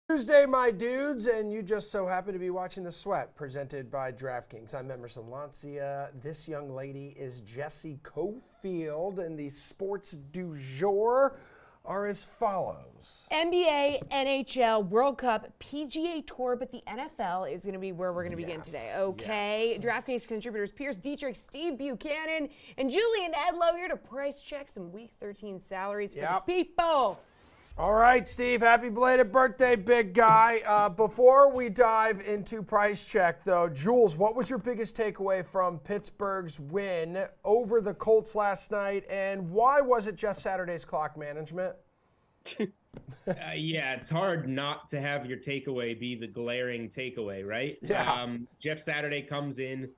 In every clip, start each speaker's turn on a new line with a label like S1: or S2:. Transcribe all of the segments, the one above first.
S1: Tuesday, my dudes, and you just so happen to be watching The Sweat, presented by DraftKings. I'm Emerson Lancia. This young lady is Jessie Cofield, and the sports du jour are as follows.
S2: NBA, NHL, World Cup, PGA Tour, but the NFL is going to be where we're going to begin today. Okay, DraftKings contributors Pierce Dietrich, Steve Buchanan, and Julian Edlow here to price check some Week 13 salaries for the people.
S1: All right, Steve, happy belated birthday, big guy. Before we dive into price check, though, Jules, what was your biggest takeaway from Pittsburgh's win over the Colts last night, and why was it Jeff Saturday's clock management?
S3: Yeah, it's hard not to have your takeaway be the glaring takeaway, right?
S1: Yeah.
S3: Jeff Saturday comes in,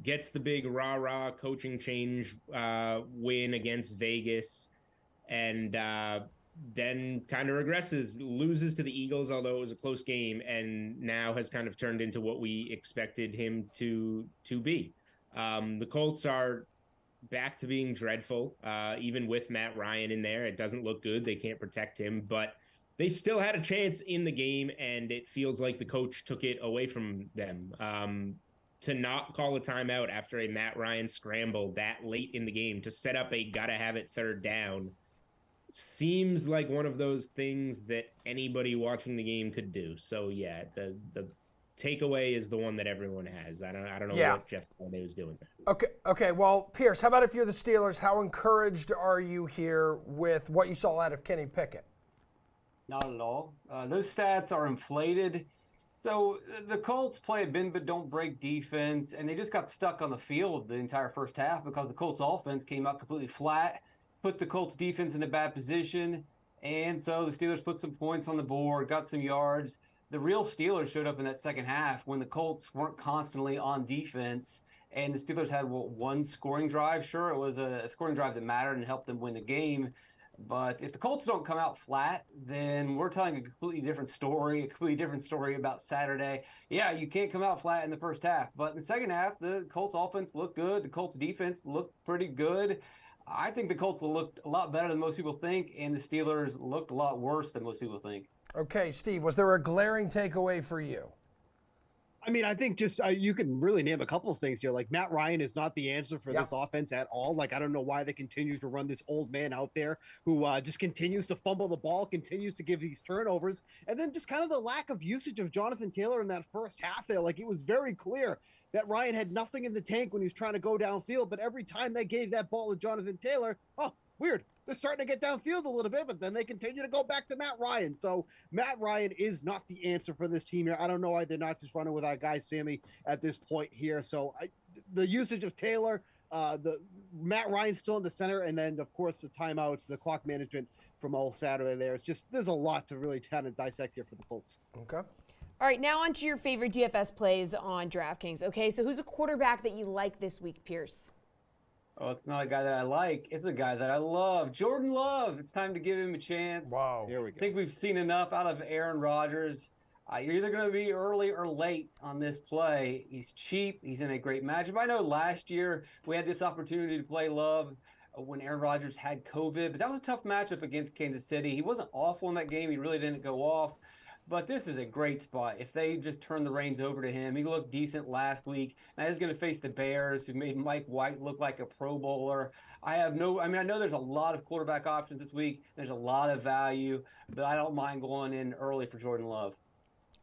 S3: gets the big rah-rah coaching change win against Vegas, and then kind of regresses, loses to the Eagles, although it was a close game, and now has kind of turned into what we expected him to be. The Colts are back to being dreadful, even with Matt Ryan in there. It doesn't look good. They can't protect him, but they still had a chance in the game, and it feels like the coach took it away from them. To not call a timeout after a Matt Ryan scramble that late in the game to set up a gotta-have-it third down seems like one of those things that anybody watching the game could do. So yeah, the takeaway is the one that everyone has. I don't know what Jeff Saturday was doing there.
S1: Okay. Well, Pierce, how about if you're the Steelers? How encouraged are you here with what you saw out of Kenny Pickett?
S4: Not at all. Those stats are inflated. So the Colts play a bend but don't break defense, and they just got stuck on the field the entire first half because the Colts offense came out completely flat, put the Colts defense in a bad position, and so the Steelers put some points on the board, got some yards. The real Steelers showed up in that second half when the Colts weren't constantly on defense, and the Steelers had one scoring drive. Sure, it was a scoring drive that mattered and helped them win the game. But if the Colts don't come out flat, then we're telling a completely different story about Saturday. Yeah, you can't come out flat in the first half. But in the second half, the Colts offense looked good. The Colts defense looked pretty good. I think the Colts looked a lot better than most people think, and the Steelers looked a lot worse than most people think.
S1: Okay, Steve, was there a glaring takeaway for you?
S5: I mean, I think just you can really name a couple of things here. Like Matt Ryan is not the answer for this offense at all. Like, I don't know why they continue to run this old man out there who just continues to fumble the ball, continues to give these turnovers. And then just kind of the lack of usage of Jonathan Taylor in that first half there. Like, it was very clear that Ryan had nothing in the tank when he was trying to go downfield. But every time they gave that ball to Jonathan Taylor, weird. They're starting to get downfield a little bit, but then they continue to go back to Matt Ryan. So Matt Ryan is not the answer for this team here. I don't know why they're not just running with our guy Sammy at this point here. So the usage of Taylor, the Matt Ryan still in the center, and then of course the timeouts, the clock management from all Saturday there. It's just there's a lot to really kind of dissect here for the Colts.
S1: Okay.
S2: All right, now on to your favorite DFS plays on DraftKings. Okay, so who's a quarterback that you like this week, Pierce?
S4: Oh, it's not a guy that I like. It's a guy that I love. Jordan Love. It's time to give him a chance.
S1: Wow.
S5: Here we go.
S4: I think we've seen enough out of Aaron Rodgers. You're either going to be early or late on this play. He's cheap. He's in a great matchup. I know last year we had this opportunity to play Love when Aaron Rodgers had COVID, but that was a tough matchup against Kansas City. He wasn't awful in that game. He really didn't go off. But this is a great spot. If they just turn the reins over to him, he looked decent last week. Now he's going to face the Bears, who made Mike White look like a Pro Bowler. I know there's a lot of quarterback options this week. There's a lot of value, but I don't mind going in early for Jordan Love.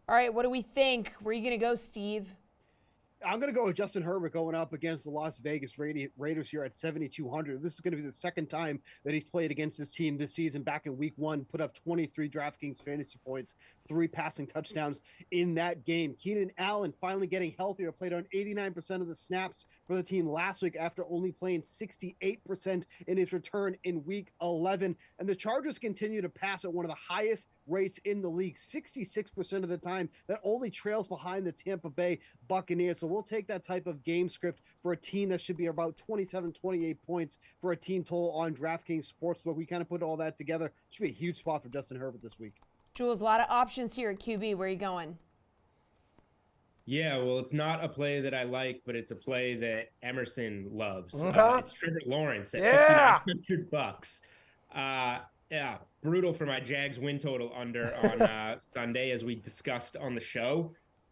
S2: All right, what do we think? Where are you going to go, Steve?
S5: I'm going to go with Justin Herbert going up against the Las Vegas Raiders here at 7,200. This is going to be the second time that he's played against this team this season. Back in week 1, put up 23 DraftKings fantasy points, 3 passing touchdowns in that game. Keenan Allen finally getting healthier, played on 89% of the snaps for the team last week after only playing 68% in his return in week 11. And the Chargers continue to pass at one of the highest rates in the league, 66% of the time. That only trails behind the Tampa Bay Buccaneers. So we'll take that type of game script for a team that should be about 27, 28 points for a team total on DraftKings Sportsbook. We kind of put all that together. Should be a huge spot for Justin Herbert this week.
S2: Jules, a lot of options here at QB. Where are you going?
S3: Yeah, well, it's not a play that I like, but it's a play that Emerson loves.
S1: Uh-huh.
S3: It's Trevor Lawrence at
S1: Yeah.
S3: $5,900. Yeah, brutal for my Jags win total under on Sunday, as we discussed on the show.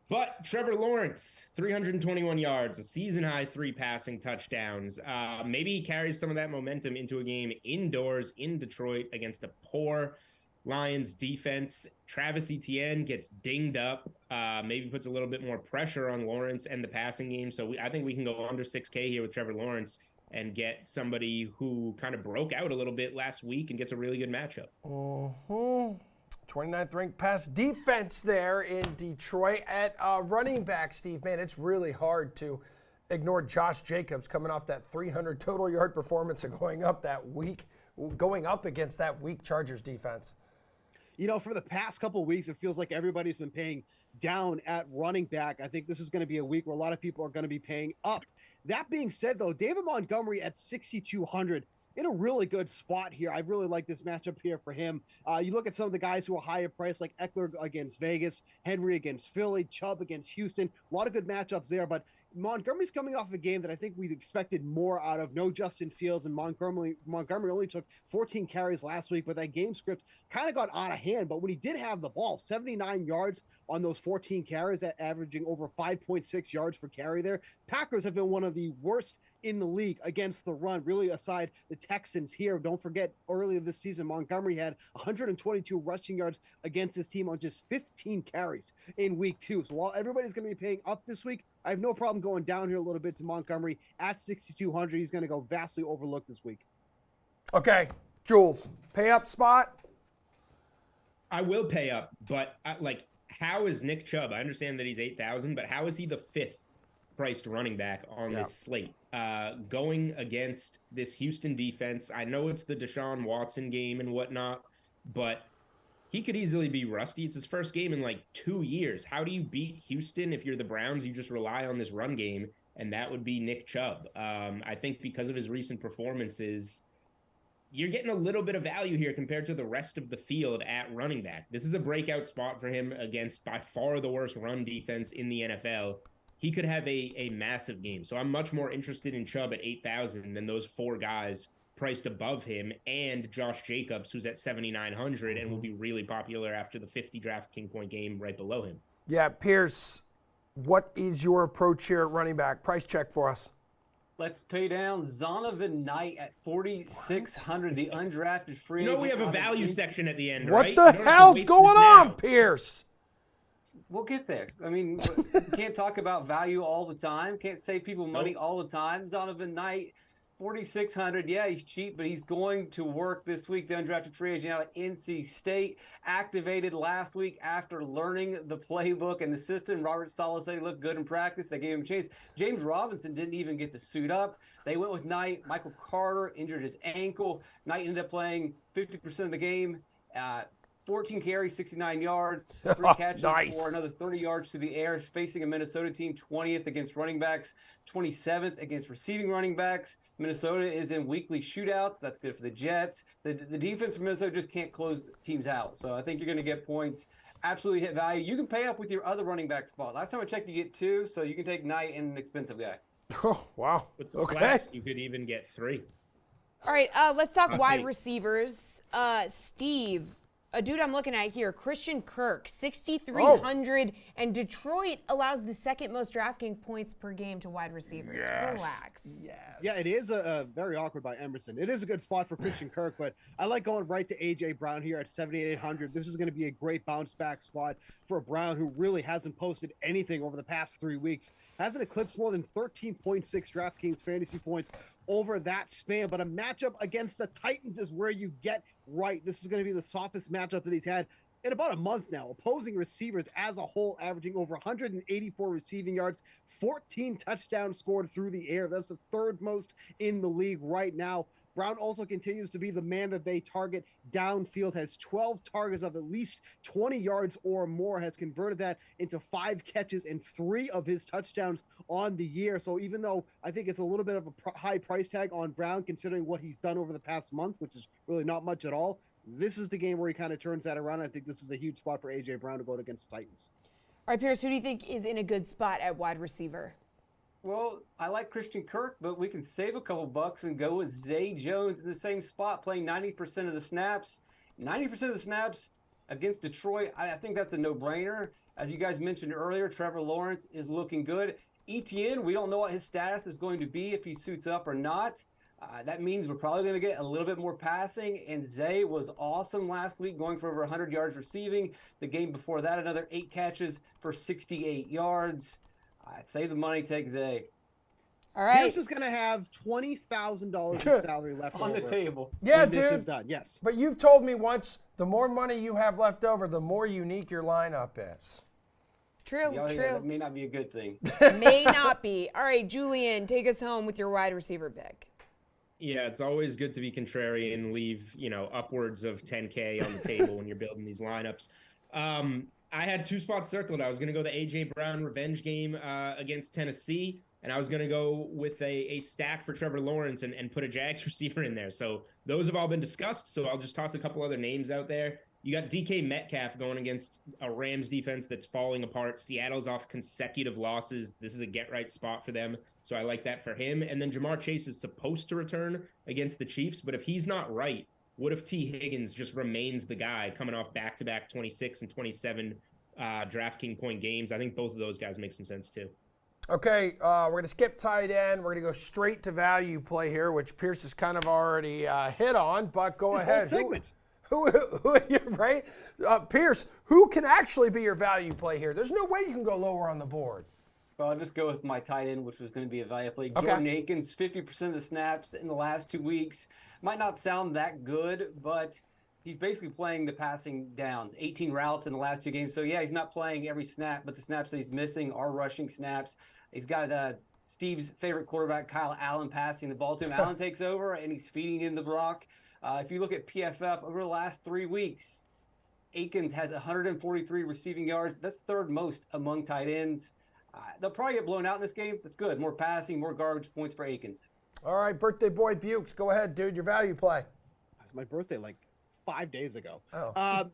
S3: But Trevor Lawrence, 321 yards, a season-high 3 passing touchdowns. Maybe he carries some of that momentum into a game indoors in Detroit against a poor Lions defense. Travis Etienne gets dinged up, maybe puts a little bit more pressure on Lawrence and the passing game. So I think we can go under 6K here with Trevor Lawrence and get somebody who kind of broke out a little bit last week and gets a really good matchup.
S1: 29th ranked pass defense there in Detroit at running back, Steve. Man, it's really hard to ignore Josh Jacobs coming off that 300 total yard performance and going up against that weak Chargers defense.
S5: You know, for the past couple of weeks, it feels like everybody's been paying down at running back. I think this is going to be a week where a lot of people are going to be paying up. That being said, though, David Montgomery at 6,200 in a really good spot here. I really like this matchup here for him. You look at some of the guys who are higher priced, like Eckler against Vegas, Henry against Philly, Chubb against Houston. A lot of good matchups there, but Montgomery's coming off a game that I think we expected more out of. No Justin Fields, and Montgomery only took 14 carries last week, but that game script kind of got out of hand. But when he did have the ball, 79 yards on those 14 carries, at averaging over 5.6 yards per carry there. Packers have been one of the worst in the league against the run, really, aside the Texans here. Don't forget, earlier this season, Montgomery had 122 rushing yards against his team on just 15 carries in week 2. So while everybody's going to be paying up this week, I have no problem going down here a little bit to Montgomery at 6,200. He's going to go vastly overlooked this week.
S1: Okay, Jules, pay up spot?
S3: I will pay up, but how is Nick Chubb? I understand that he's 8,000, but how is he the 5th priced running back on this slate? Going against this Houston defense, I know it's the Deshaun Watson game and whatnot, but he could easily be rusty. It's his first game in 2 years. How do you beat Houston if you're the Browns? You just rely on this run game, and that would be Nick Chubb. I think because of his recent performances, you're getting a little bit of value here compared to the rest of the field at running back. This is a breakout spot for him against by far the worst run defense in the NFL. He could have a massive game. So I'm much more interested in Chubb at 8,000 than those 4 guys priced above him, and Josh Jacobs, who's at 7,900 and will be really popular after the 50 DraftKings point game right below him.
S1: Yeah, Pierce, what is your approach here at running back? Price check for us.
S4: Let's pay down Zonovan Knight at 4,600, the undrafted free agent.
S3: We have a value section at the end,
S1: what
S3: right?
S1: the hell's going on, Pierce?
S4: We'll get there. I mean, you can't talk about value all the time. Can't save people money all the time. Zonovan Knight, 4,600. Yeah, he's cheap, but he's going to work this week. The undrafted free agent out of NC State, activated last week after learning the playbook and the system. Robert Saleh said he looked good in practice. They gave him a chance. James Robinson didn't even get to suit up. They went with Knight. Michael Carter injured his ankle. Knight ended up playing 50% of the game. 14 carries, 69 yards, 3 catches for another 30 yards to the air, facing a Minnesota team 20th against running backs, 27th against receiving running backs. Minnesota is in weekly shootouts. That's good for the Jets. The defense for Minnesota just can't close teams out. So I think you're going to get points. Absolutely hit value. You can pay up with your other running back spot. Last time I checked, you get 2, so you can take Knight and an expensive guy.
S1: Oh, wow.
S3: With flex, you could even get 3.
S2: All right, let's talk wide receivers. Steve, a dude I'm looking at here, Christian Kirk, 6,300, and Detroit allows the 2nd most DraftKings points per game to wide receivers.
S1: Yes.
S2: Relax.
S1: Yes.
S5: Yeah, it is a very awkward by Emerson. It is a good spot for Christian Kirk, but I like going right to A.J. Brown here at 7,800. This is going to be a great bounce back spot for a Brown who really hasn't posted anything over the past 3 weeks. Hasn't eclipsed more than 13.6 DraftKings fantasy points over that span, but a matchup against the Titans is where you get right. This is going to be the softest matchup that he's had in about a month now. Opposing receivers as a whole averaging over 184 receiving yards, 14 touchdowns scored through the air. That's the 3rd most in the league right now. Brown also continues to be the man that they target downfield, has 12 targets of at least 20 yards or more, has converted that into 5 catches and 3 of his touchdowns on the year. So even though I think it's a little bit of a high price tag on Brown, considering what he's done over the past month, which is really not much at all, this is the game where he kind of turns that around. I think this is a huge spot for A.J. Brown to go against the Titans.
S2: All right, Pierce, who do you think is in a good spot at wide receiver?
S4: Well, I like Christian Kirk, but we can save a couple bucks and go with Zay Jones in the same spot, playing 90% of the snaps. 90% of the snaps against Detroit, I think that's a no-brainer. As you guys mentioned earlier, Trevor Lawrence is looking good. ETN, we don't know what his status is going to be if he suits up or not. That means we're probably going to get a little bit more passing. And Zay was awesome last week, going for over 100 yards receiving. The game before that, another 8 catches for 68 yards. I'd save the money, take Zay.
S2: All right.
S5: Pierce is going to have $20,000 in salary left
S4: On
S5: over
S4: the table.
S1: Yeah,
S5: when this is
S1: dude.
S5: done. Yes.
S1: But you've told me once, the more money you have left over, the more unique your lineup is.
S2: True,
S4: Yeah,
S2: true.
S4: that may not be a good thing.
S2: May not be. All right, Julian, take us home with your wide receiver pick.
S3: Yeah, it's always good to be contrarian and leave, upwards of 10K on the table when you're building these lineups. I had 2 spots circled. I was going to go the A.J. Brown revenge game against Tennessee, and I was going to go with a stack for Trevor Lawrence and put a Jags receiver in there. So those have all been discussed, so I'll just toss a couple other names out there. You got DK Metcalf going against a Rams defense that's falling apart. Seattle's off consecutive losses. This is a get-right spot for them, so I like that for him. And then Jamar Chase is supposed to return against the Chiefs, but if he's not right, what if T. Higgins just remains the guy coming off back-to-back 26 and 27 DraftKings point games? I think both of those guys make some sense too.
S1: Okay, we're going to skip tight end. We're going to go straight to value play here, which Pierce has kind of already hit on, but go
S5: This
S1: ahead.
S5: whole segment.
S1: Who right? Pierce, who can actually be your value play here? There's no way you can go lower on the board.
S4: Well, I'll just go with my tight end, which was going to be a value play.
S1: Okay.
S4: Jordan Akins, 50% of the snaps in the last 2 weeks. Might not sound that good, but he's basically playing the passing downs. 18 routes in the last 2 games. So, yeah, he's not playing every snap, but the snaps that he's missing are rushing snaps. He's got Steve's favorite quarterback, Kyle Allen, passing the ball to him. Allen takes over, and he's feeding him the block. If you look at PFF over the last 3 weeks, Akins has 143 receiving yards. That's 3rd most among tight ends. They'll probably get blown out in this game. That's good. More passing, more garbage points for Akins.
S1: All right, birthday boy Bukes, go ahead, dude. Your value play.
S5: It's my birthday like 5 days ago.
S1: Oh.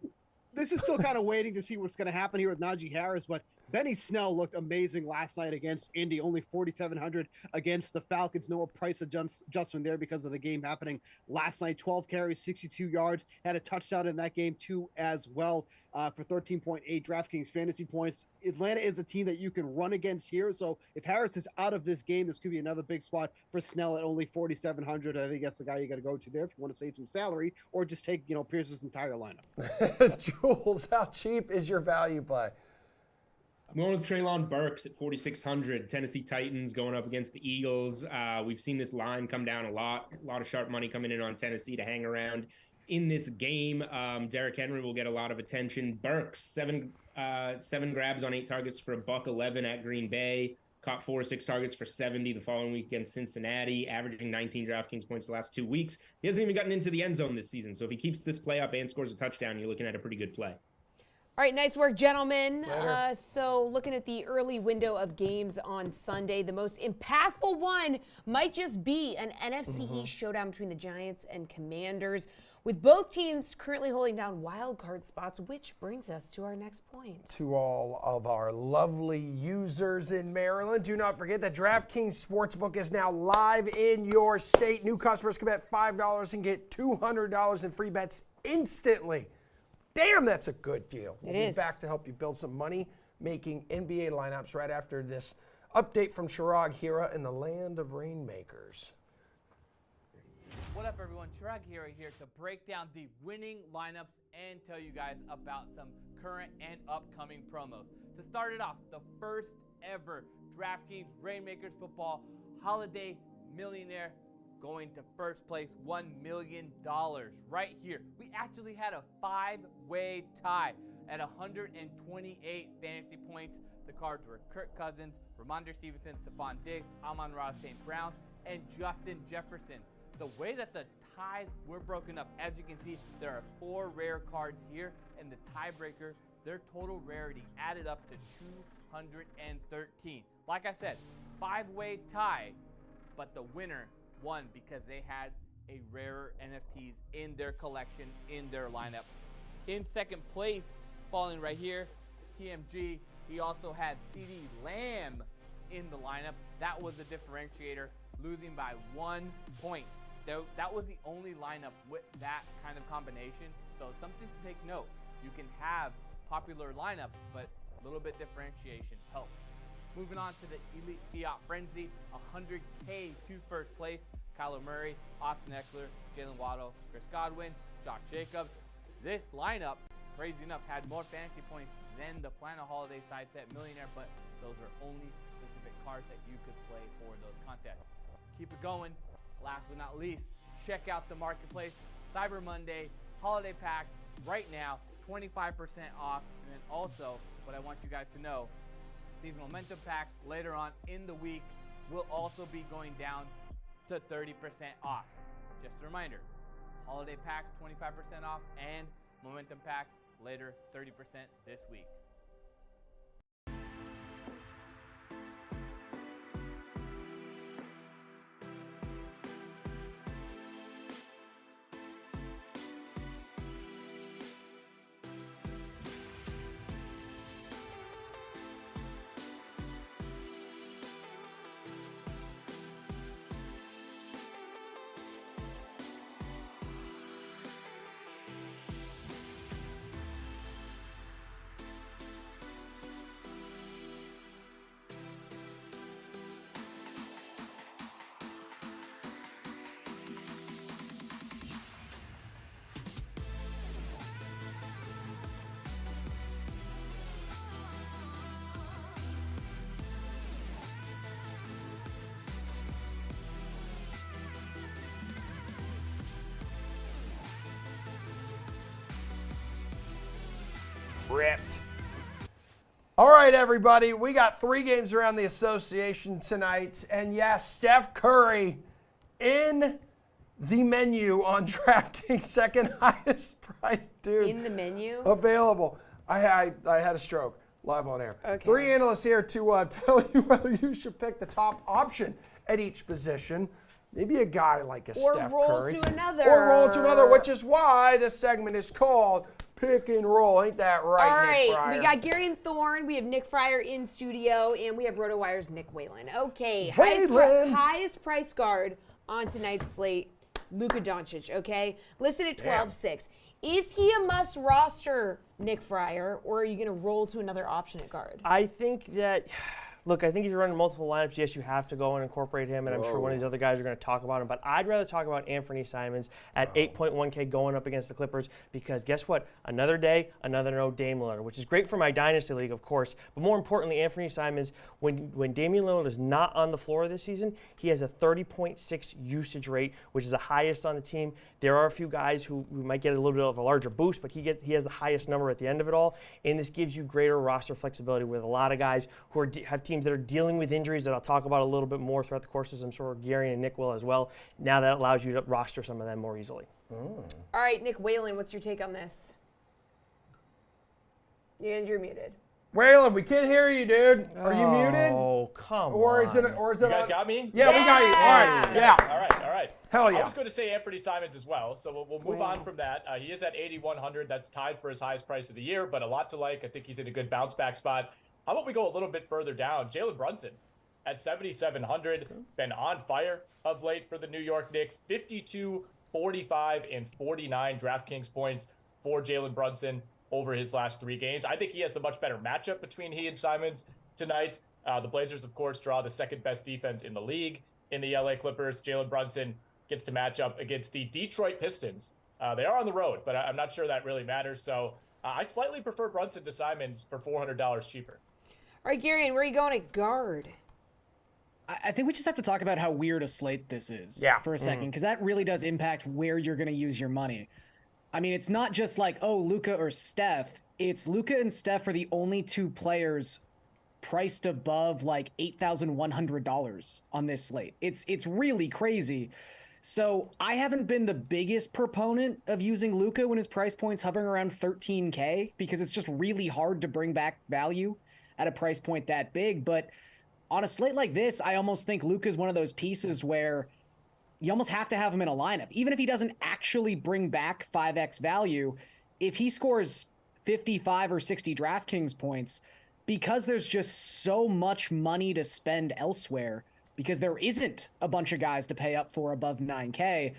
S5: This is still kind of waiting to see what's going to happen here with Najee Harris, but Benny Snell looked amazing last night against Indy, only 4,700 against the Falcons. No price adjustment there because of the game happening last night. 12 carries, 62 yards, had a touchdown in that game too as well for 13.8 DraftKings fantasy points. Atlanta is a team that you can run against here, so if Harris is out of this game, this could be another big spot for Snell at only 4,700. I think that's the guy you got to go to there if you want to save some salary, or just take Pierce's entire lineup.
S1: Jules, how cheap is your value play?
S3: I'm going with Treylon Burks at 4,600. Tennessee Titans going up against the Eagles. We've seen this line come down a lot of sharp money coming in on Tennessee to hang around in this game. Derrick Henry will get a lot of attention. Burks, seven grabs on 8 targets for $111 at Green Bay. Caught 4 or 6 targets for 70 the following week against Cincinnati, averaging 19 DraftKings points the last 2 weeks. He hasn't even gotten into the end zone this season. So if he keeps this play up and scores a touchdown, you're looking at a pretty good play.
S2: All right, nice work, gentlemen. So looking at the early window of games on Sunday, the most impactful one might just be an NFC East showdown between the Giants and Commanders, with both teams currently holding down wild card spots, which brings us to our next point.
S1: To all of our lovely users in Maryland, do not forget that DraftKings Sportsbook is now live in your state. New customers can bet $5 and get $200 in free bets instantly. Damn, that's a good deal. We'll be back to help you build some money-making NBA lineups right after this update from Chirag Hira in the land of rainmakers.
S6: What up, everyone? Chirag Hira here to break down the winning lineups and tell you guys about some current and upcoming promos. To start it off, the first ever DraftKings Rainmakers Football Holiday Millionaire going to first place, $1 million right here. We actually had a 5-way tie at 128 fantasy points. The cards were Kirk Cousins, Ramondre Stevenson, Stephon Diggs, Amon-Ra St. Brown, and Justin Jefferson. The way that the ties were broken up, as you can see, there are 4 rare cards here, and the tiebreaker, their total rarity added up to 213. Like I said, 5-way tie, but the winner won because they had a rarer NFTs in their collection, in their lineup. In second place, falling right here, TMG, he also had CeeDee Lamb in the lineup. That was a differentiator, losing by 1 point. that was the only lineup with that kind of combination. So something to take note. You can have popular lineups, but a little bit differentiation helps. Moving on to the Elite Fiat Frenzy, 100K to first place. Kyler Murray, Austin Eckler, Jalen Waddle, Chris Godwin, Josh Jacobs. This lineup, crazy enough, had more fantasy points than the Flannel Holiday Side Set Millionaire, but those are only specific cards that you could play for those contests. Keep it going. Last but not least, check out the marketplace. Cyber Monday, holiday packs right now, 25% off. And then also, what I want you guys to know, these momentum packs later on in the week will also be going down to 30% off. Just a reminder, holiday packs 25% off and momentum packs later 30% this week.
S1: Ripped. All right, everybody. We got 3 games around the association tonight. And yes, Steph Curry in the menu on DraftKings, second highest price dude.
S2: In the menu?
S1: Available. I had a stroke live on air.
S2: Okay.
S1: 3 analysts here to tell you whether you should pick the top option at each position. Maybe a guy like a Steph Curry.
S2: Or roll to another.
S1: Or roll to another, which is why this segment is called Pick and Roll. Ain't that right,
S2: All
S1: Nick
S2: right,
S1: Fryer?
S2: we got Gary and Thorne, we have Nick Fryer in studio, and we have RotoWire's Nick Whalen. Okay,
S1: Whalen.
S2: highest price guard on tonight's slate, Luka Doncic, okay? Listed at 12.6. Is he a must roster, Nick Fryer, or are you going to roll to another option at guard?
S7: I think that, look, I think if you're running multiple lineups, yes, you have to go and incorporate him, and I'm sure one of these other guys are going to talk about him. But I'd rather talk about Anthony Simons at 8.1K going up against the Clippers because guess what? Another day, another no Dame Lillard, which is great for my Dynasty League, of course. But more importantly, Anthony Simons, when Damian Lillard is not on the floor this season, he has a 30.6 usage rate, which is the highest on the team. There are a few guys who might get a little bit of a larger boost, but he has the highest number at the end of it all. And this gives you greater roster flexibility with a lot of guys who have teams that are dealing with injuries that I'll talk about a little bit more throughout the courses. I'm sure Gary and Nick will as well. Now that allows you to roster some of them more easily.
S2: All right, Nick Whalen, what's your take on this? And you're muted.
S1: Whalen, we can't hear you, dude. Are you muted?
S7: Oh, come
S1: Or
S7: on.
S1: is it?
S8: You guys got me?
S1: Yeah, we got you. All right. Yeah.
S8: All right.
S1: Hell yeah.
S8: I was going to say Anthony Simons as well, so we'll move on from that. He is at 8,100. That's tied for his highest price of the year, but a lot to like. I think he's in a good bounce back spot. How about we go a little bit further down? Jalen Brunson at 7,700. Been on fire of late for the New York Knicks. 52, 45, and 49 DraftKings points for Jalen Brunson over his last 3 games. I think he has the much better matchup between he and Simons tonight. The Blazers, of course, draw the second best defense in the league in the LA Clippers. Jalen Brunson gets to match up against the Detroit Pistons. They are on the road, but I'm not sure that really matters. So I slightly prefer Brunson to Simons for $400 cheaper.
S2: All right, Gary, and where are you going at guard?
S9: I think we just have to talk about how weird a slate this is for a second, because that really does impact where you're going to use your money. I mean, it's not just like, oh, Luka or Steph. It's Luka and Steph are the only 2 players priced above like $8,100 on this slate. It's really crazy. So I haven't been the biggest proponent of using Luka when his price point's hovering around 13K because it's just really hard to bring back value at a price point that big. But on a slate like this, I almost think Luka's one of those pieces where you almost have to have him in a lineup. Even if he doesn't actually bring back 5x value, if he scores 55 or 60 DraftKings points, because there's just so much money to spend elsewhere, because there isn't a bunch of guys to pay up for above 9K.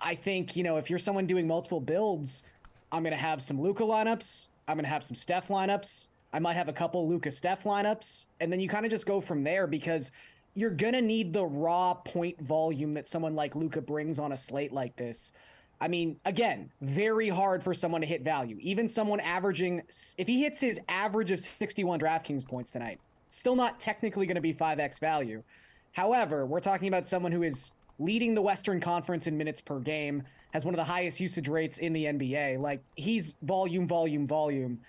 S9: I think, if you're someone doing multiple builds, I'm going to have some Luka lineups. I'm going to have some Steph lineups. I might have a couple Luka Steph lineups. And then you kind of just go from there, because you're going to need the raw point volume that someone like Luka brings on a slate like this. I mean, again, very hard for someone to hit value. Even someone averaging, if he hits his average of 61 DraftKings points tonight, still not technically going to be 5x value. However, we're talking about someone who is leading the Western Conference in minutes per game, has one of the highest usage rates in the NBA. Like, he's volume, volume, volume.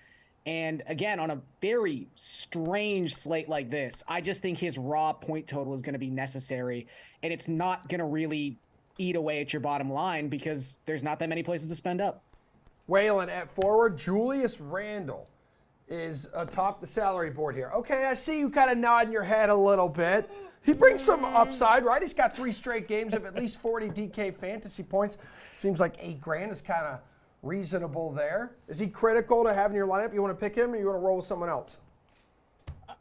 S9: And again, on a very strange slate like this, I just think his raw point total is going to be necessary. And it's not going to really eat away at your bottom line, because there's not that many places to spend up.
S1: Waylon at forward, Julius Randle is atop the salary board here. Okay, I see you kind of nodding your head a little bit. He brings some upside, right? He's got 3 straight games of at least 40 DK fantasy points. Seems like $8,000 is kind of reasonable there. Is he critical to have in your lineup? You want to pick him, or you want to roll with someone else?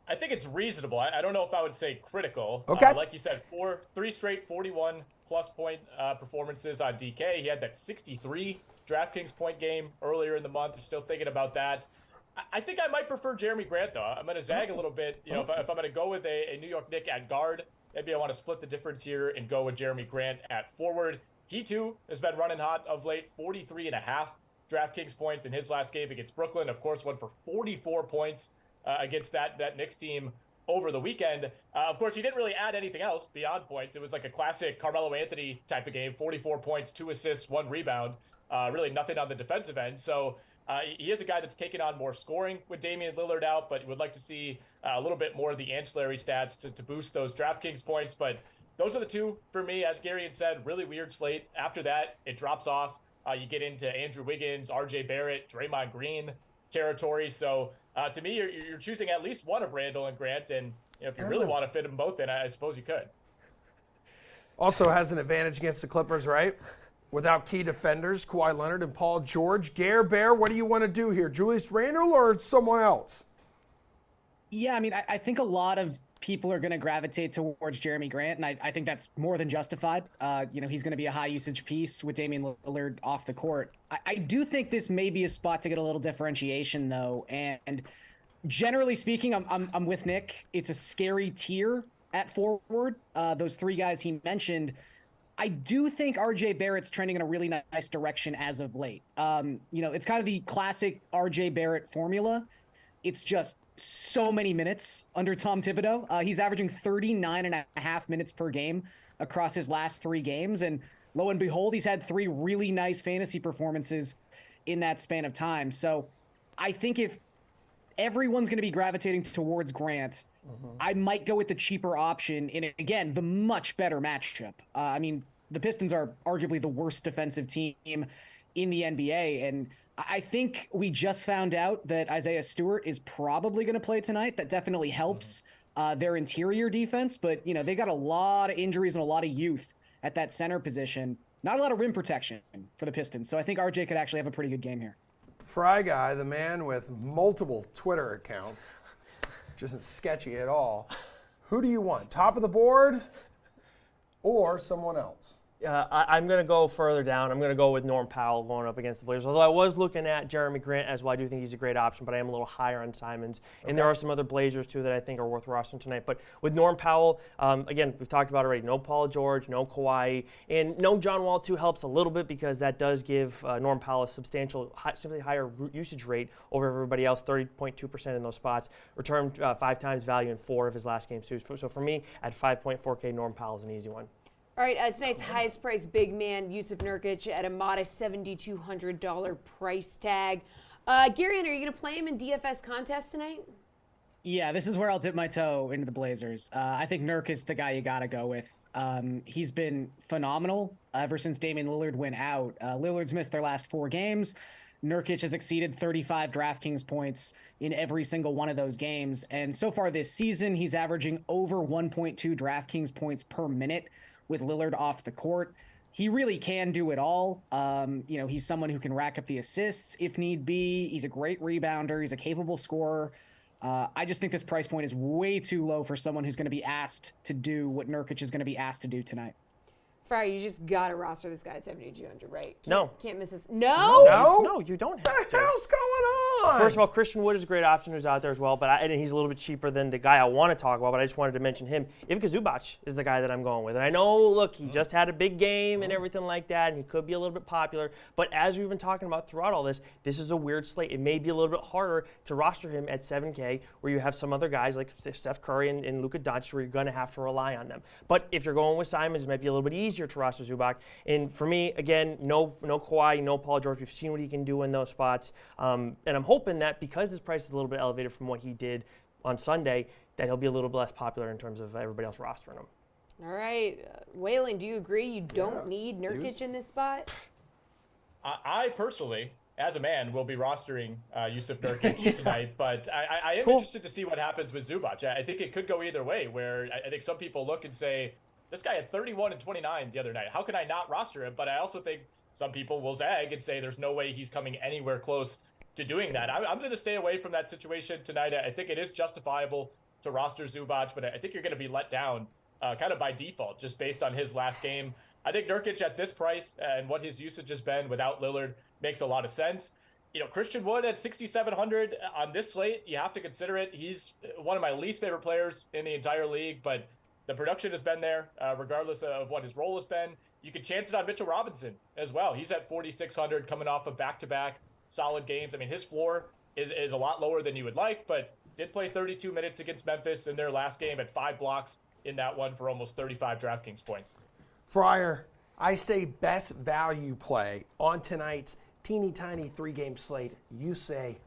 S8: I think it's reasonable. I don't know if I would say critical.
S1: Okay.
S8: Like you said, 3 straight 41-plus point performances on DK. He had that 63 DraftKings point game earlier in the month. You're still thinking about that. I think I might prefer Jeremy Grant, though. I'm going to zag a little bit. If I'm going to go with a New York Knick at guard, maybe I want to split the difference here and go with Jeremy Grant at forward. He, too, has been running hot of late, 43.5 DraftKings points in his last game against Brooklyn. Of course, went for 44 points against that Knicks team over the weekend. Of course, he didn't really add anything else beyond points. It was like a classic Carmelo Anthony type of game, 44 points, 2 assists, 1 rebound. Really nothing on the defensive end. So he is a guy that's taken on more scoring with Damian Lillard out, but would like to see a little bit more of the ancillary stats to boost those DraftKings points. But those are the two for me. As Gary had said, really weird slate. After that, it drops off. You get into Andrew Wiggins, RJ Barrett, Draymond Green territory. So to me, you're choosing at least one of Randall and Grant. And if you really want to fit them both in, I suppose you could.
S1: Also has an advantage against the Clippers, right? Without key defenders, Kawhi Leonard and Paul George. Gare Bear, what do you want to do here? Julius Randle or someone else?
S9: Yeah, I mean, I think a lot of people are going to gravitate towards Jeremy Grant, and I think that's more than justified. He's going to be a high usage piece with Damian Lillard off the court. I do think this may be a spot to get a little differentiation, though. And generally speaking, I'm with Nick. It's a scary tier at forward. Those 3 guys he mentioned. I do think RJ Barrett's trending in a really nice direction as of late. It's kind of the classic RJ Barrett formula. It's just so many minutes under Tom Thibodeau. He's averaging 39.5 minutes per game across his last 3 games. And lo and behold, he's had 3 really nice fantasy performances in that span of time. So I think if everyone's going to be gravitating towards Grant, I might go with the cheaper option in, again, the much better matchup. The Pistons are arguably the worst defensive team in the NBA, and I think we just found out that Isaiah Stewart is probably going to play tonight. That definitely helps their interior defense, but they got a lot of injuries and a lot of youth at that center position. Not a lot of rim protection for the Pistons, so I think RJ could actually have a pretty good game here.
S1: Fry Guy, the man with multiple Twitter accounts, which isn't sketchy at all. Who do you want? Top of the board or someone else?
S7: I'm going to go further down. I'm going to go with Norm Powell going up against the Blazers. Although I was looking at Jeremy Grant as well. I do think he's a great option, but I am a little higher on Simons. Okay. And there are some other Blazers, too, that I think are worth rostering tonight. But with Norm Powell, again, we've talked about it already. No Paul George, no Kawhi, and no John Wall, too, helps a little bit because that does give Norm Powell a simply higher usage rate over everybody else, 30.2% in those spots. Returned 5 times value in 4 of his last games, too. So for me, at 5.4K, Norm Powell is an easy one.
S2: All right, tonight's highest priced big man, Yusuf Nurkic, at a modest $7,200 price tag. Gary, are you going to play him in DFS contests tonight?
S9: Yeah, this is where I'll dip my toe into the Blazers. I think Nurk is the guy you got to go with. He's been phenomenal ever since Damian Lillard went out. Lillard's missed their last 4 games. Nurkic has exceeded 35 DraftKings points in every single one of those games. And so far this season, he's averaging over 1.2 DraftKings points per minute with Lillard off the court. He really can do it all. He's someone who can rack up the assists if need be. He's a great rebounder. He's a capable scorer. I just think this price point is way too low for someone who's going to be asked to do what Nurkic is going to be asked to do tonight.
S2: Fryer, you just got to roster this guy at 7,200, right?
S7: No.
S2: Can't miss this. No?
S7: No, you don't have
S1: What the
S7: to.
S1: hell's going on?
S7: First of all, Christian Wood is a great option who's out there as well, but and he's a little bit cheaper than the guy I want to talk about, but I just wanted to mention him. Ivica Zubac is the guy that I'm going with. And I know, look, he just had a big game and everything like that, and he could be a little bit popular, but as we've been talking about throughout all this is a weird slate. It may be a little bit harder to roster him at 7K, where you have some other guys like Steph Curry and Luka Doncic, where you're going to have to rely on them. But if you're going with Simons, it might be a little bit easier to roster Zubac. And for me, again, no Kawhi, no Paul George. We've seen what he can do in those spots. And I'm hoping that because his price is a little bit elevated from what he did on Sunday, that he'll be a little bit less popular in terms of everybody else rostering him.
S2: All right. Waylon, do you agree you don't need Nurkic in this spot?
S8: I personally, as a man, will be rostering Yusuf Nurkic tonight, but I am interested to see what happens with Zubac. I think it could go either way, where I think some people look and say, this guy had 31 and 29 the other night. How can I not roster him? But I also think some people will zag and say there's no way he's coming anywhere close to doing that. I'm going to stay away from that situation tonight. I think it is justifiable to roster Zubac, but I think you're going to be let down kind of by default, just based on his last game. I think Nurkic at this price and what his usage has been without Lillard makes a lot of sense. You know, Christian Wood at 6,700 on this slate, you have to consider it. He's one of my least favorite players in the entire league, but the production has been there, regardless of what his role has been. You could chance it on Mitchell Robinson as well. He's at 4,600 coming off of back-to-back solid games. I mean, his floor is a lot lower than you would like, but did play 32 minutes against Memphis in their last game at 5 blocks in that one for almost 35 DraftKings points.
S1: Fryer, I say best value play on tonight's teeny tiny 3-game slate. You say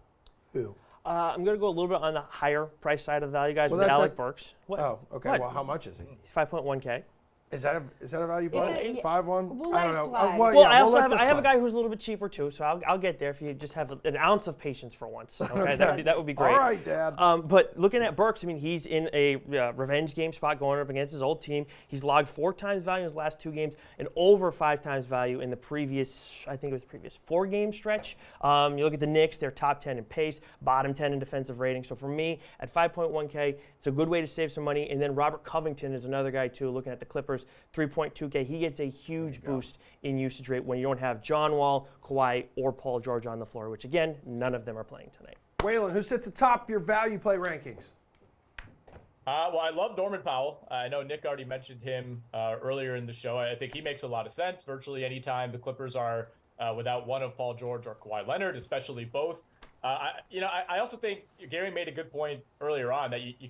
S1: who?
S7: I'm going to go a little bit on the higher price side of the value guys with Alec Burks. What?
S1: Oh, okay.
S7: What?
S1: Well, how much is he?
S7: He's 5.1K.
S1: Is that a value play? 5-1?
S2: We'll
S1: I
S2: let
S1: don't
S2: it
S1: know.
S2: slide.
S7: Well,
S1: yeah,
S7: I also
S1: we'll
S7: have,
S1: let
S7: I
S1: this
S7: have a
S1: slide.
S7: guy who's a little bit cheaper too, so I'll get there if you just have an ounce of patience for once. Okay, that would be great.
S1: All right, Dad.
S7: But looking at Burks, I mean, he's in a revenge game spot going up against his old team. He's logged 4 times value in his last 2 games and over 5 times value in the previous 4-game stretch. You look at the Knicks, they're top 10 in pace, bottom 10 in defensive rating. So for me, at 5.1K, it's a good way to save some money. And then Robert Covington is another guy too, looking at the Clippers, 3.2K. He gets a huge boost in usage rate when you don't have John Wall, Kawhi, or Paul George on the floor, which again, none of them are playing tonight.
S1: Waylon, who sits atop your value play rankings?
S8: Well, I love Norman Powell. I know Nick already mentioned him earlier in the show. I think he makes a lot of sense. Virtually any time the Clippers are without one of Paul George or Kawhi Leonard, especially both. I also think Gary made a good point earlier on that you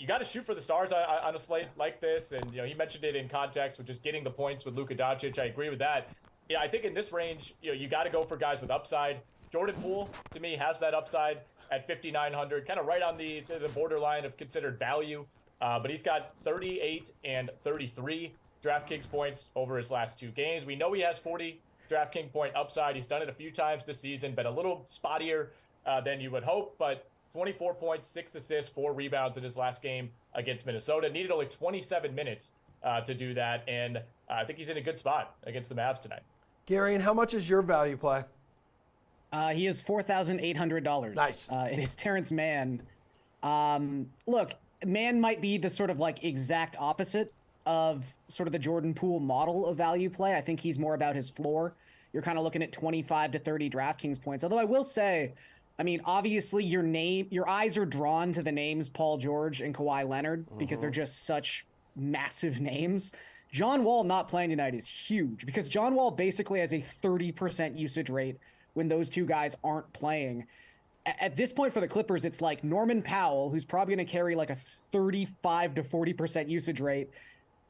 S8: got to shoot for the stars on a slate like this. And, he mentioned it in context with just getting the points with Luka Doncic. I agree with that. Yeah, I think in this range, you got to go for guys with upside. Jordan Poole, to me, has that upside at 5,900, kind of right on the borderline of considered value. But he's got 38 and 33 DraftKings points over his last 2 games. We know he has 40 DraftKings point upside. He's done it a few times this season, but a little spottier than you would hope. But 24 points, 6 assists, 4 rebounds in his last game against Minnesota. Needed only 27 minutes to do that, and I think he's in a good spot against the Mavs tonight.
S1: Gary, and how much is your value play?
S9: He is $4,800.
S1: Nice.
S9: It is Terrence Mann. Look, Mann might be the sort of like exact opposite of sort of the Jordan Poole model of value play. I think he's more about his floor. You're kind of looking at 25 to 30 DraftKings points. Although I will say, I mean, obviously your eyes are drawn to the names Paul George and Kawhi Leonard because they're just such massive names. John Wall not playing tonight is huge because John Wall basically has a 30% usage rate when those two guys aren't playing. At this point for the Clippers, it's like Norman Powell, who's probably going to carry like a 35 to 40% usage rate,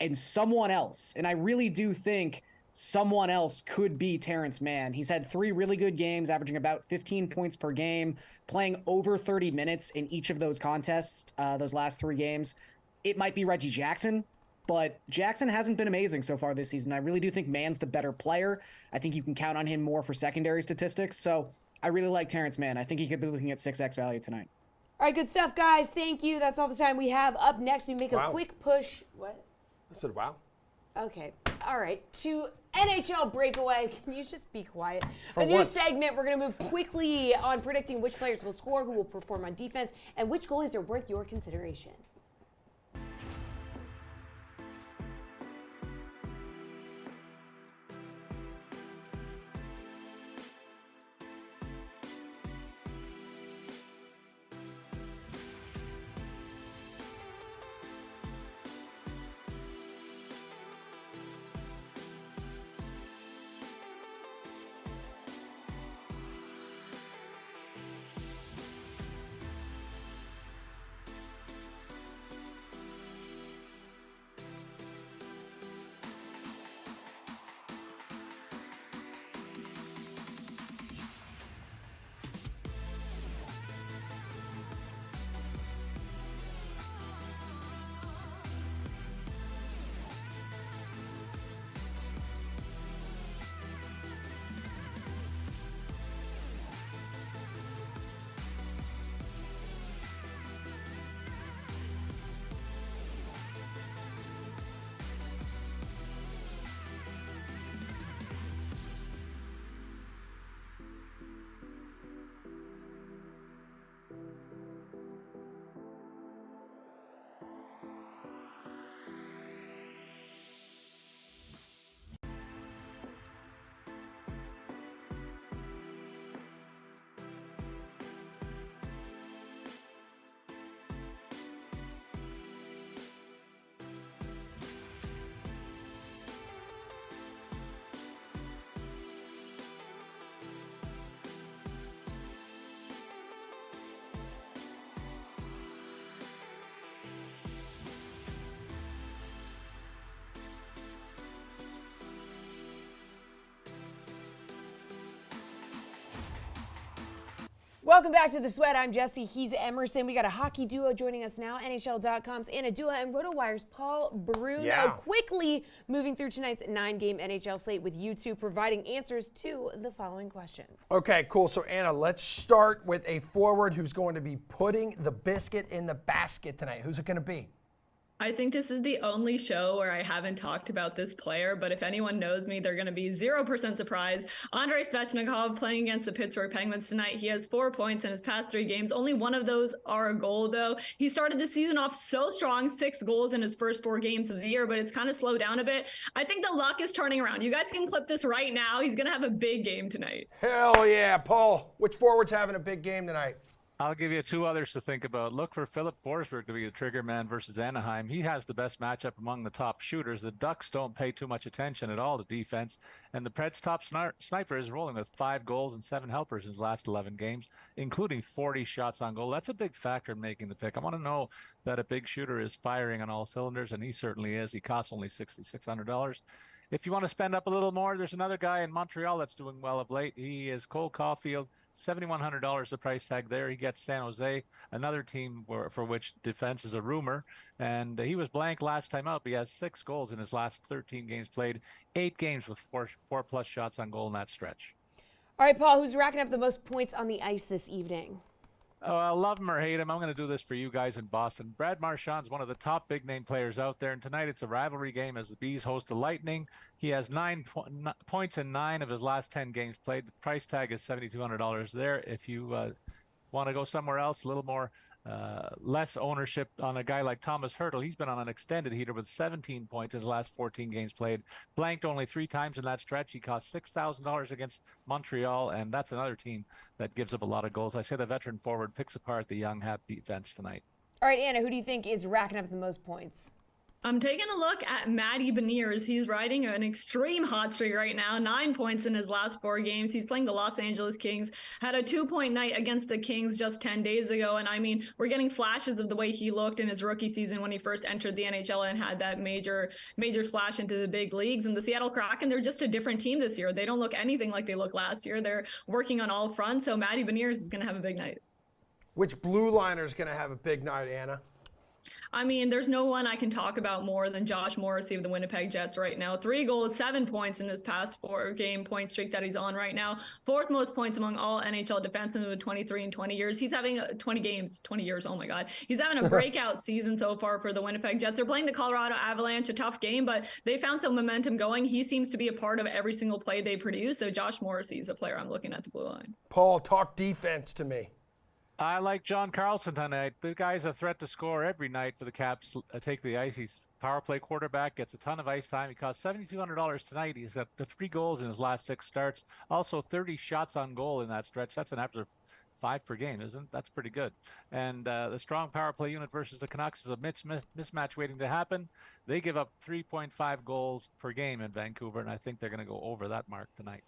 S9: and someone else. And I really do think someone else could be Terrence Mann. He's had 3 really good games, averaging about 15 points per game, playing over 30 minutes in each of those contests, those last 3 games. It might be Reggie Jackson, but Jackson hasn't been amazing so far this season. I really do think Mann's the better player. I think you can count on him more for secondary statistics. So I really like Terrence Mann. I think he could be looking at 6x value tonight.
S2: All right, good stuff, guys. Thank you. That's all the time we have. Up next, we make a quick push. What?
S1: I said, wow.
S2: Okay. All right. To NHL Breakaway. Can you just be quiet?
S1: For
S2: A new
S1: once.
S2: segment. We're going to move quickly on predicting which players will score, who will perform on defense, and which goalies are worth your consideration. Welcome back to The Sweat. I'm Jesse. He's Emerson. We got a hockey duo joining us now, NHL.com's Anna Dua and RotoWire's Paul Bruno.
S1: Yeah.
S2: Quickly moving through tonight's 9-game NHL slate with you two providing answers to the following questions.
S1: Okay, cool. So, Anna, let's start with a forward who's going to be putting the biscuit in the basket tonight. Who's it going to be?
S10: I think this is the only show where I haven't talked about this player, but if anyone knows me, they're going to be 0% surprised. Andrei Svechnikov playing against the Pittsburgh Penguins tonight. He has 4 points in his past 3 games. Only one of those are a goal, though. He started the season off so strong, 6 goals in his first 4 games of the year, but it's kind of slowed down a bit. I think the luck is turning around. You guys can clip this right now. He's going to have a big game tonight.
S1: Hell yeah, Paul. Which forward's having a big game tonight?
S11: I'll give you 2 others to think about. Look for Philip Forsberg to be the trigger man versus Anaheim. He has the best matchup among the top shooters. The Ducks don't pay too much attention at all to defense. And the Preds' top sniper is rolling with 5 goals and 7 helpers in his last 11 games, including 40 shots on goal. That's a big factor in making the pick. I want to know that a big shooter is firing on all cylinders, and he certainly is. He costs only $6,600. If you want to spend up a little more, there's another guy in Montreal that's doing well of late. He is Cole Caulfield, $7,100 the price tag there. He gets San Jose, another team for which defense is a rumor. And he was blank last time out, but he has 6 goals in his last 13 games played, 8 games with 4+ shots on goal in that stretch.
S2: All right, Paul, who's racking up the most points on the ice this evening?
S11: Oh, I love him or hate him. I'm going to do this for you guys in Boston. Brad Marchand's one of the top big-name players out there, and tonight it's a rivalry game as the Bees host the Lightning. He has 9 points in 9 of his last 10 games played. The price tag is $7,200 there. If you want to go somewhere else, a little more less ownership on a guy like Thomas Hertl. He's been on an extended heater with 17 points in his last 14 games played. Blanked only 3 times in that stretch. He cost $6,000 against Montreal, and that's another team that gives up a lot of goals. I say the veteran forward picks apart the young Hap defense tonight.
S2: All right, Anna, who do you think is racking up the most points?
S10: I'm taking a look at Matty Beniers. He's riding an extreme hot streak right now, 9 points in his last 4 games. He's playing the Los Angeles Kings, had a 2-point night against the Kings just 10 days ago. And I mean, we're getting flashes of the way he looked in his rookie season when he first entered the NHL and had that major splash into the big leagues. And the Seattle Kraken, they're just a different team this year. They don't look anything like they looked last year. They're working on all fronts. So Matty Beniers is going to have a big night.
S1: Which blue liner is going to have a big night, Anna?
S10: I mean, there's no one I can talk about more than Josh Morrissey of the Winnipeg Jets right now. 3 goals, 7 points in his past 4-game point streak that he's on right now. 4th most points among all NHL defensemen with 23 and 20 years. He's having 20 years. Oh my God. He's having a breakout season so far for the Winnipeg Jets. They're playing the Colorado Avalanche, a tough game, but they found some momentum going. He seems to be a part of every single play they produce. So Josh Morrissey is a player I'm looking at the blue line.
S1: Paul, talk defense to me.
S11: I like John Carlson tonight. The guy's a threat to score every night for the Caps. Take the ice. He's power play quarterback, gets a ton of ice time. He cost $7,200 tonight. He's got 3 goals in his last 6 starts. Also 30 shots on goal in that stretch. That's an average of 5 per game, isn't it? That's pretty good. And the strong power play unit versus the Canucks is a mismatch waiting to happen. They give up 3.5 goals per game in Vancouver, and I think they're going to go over that mark tonight.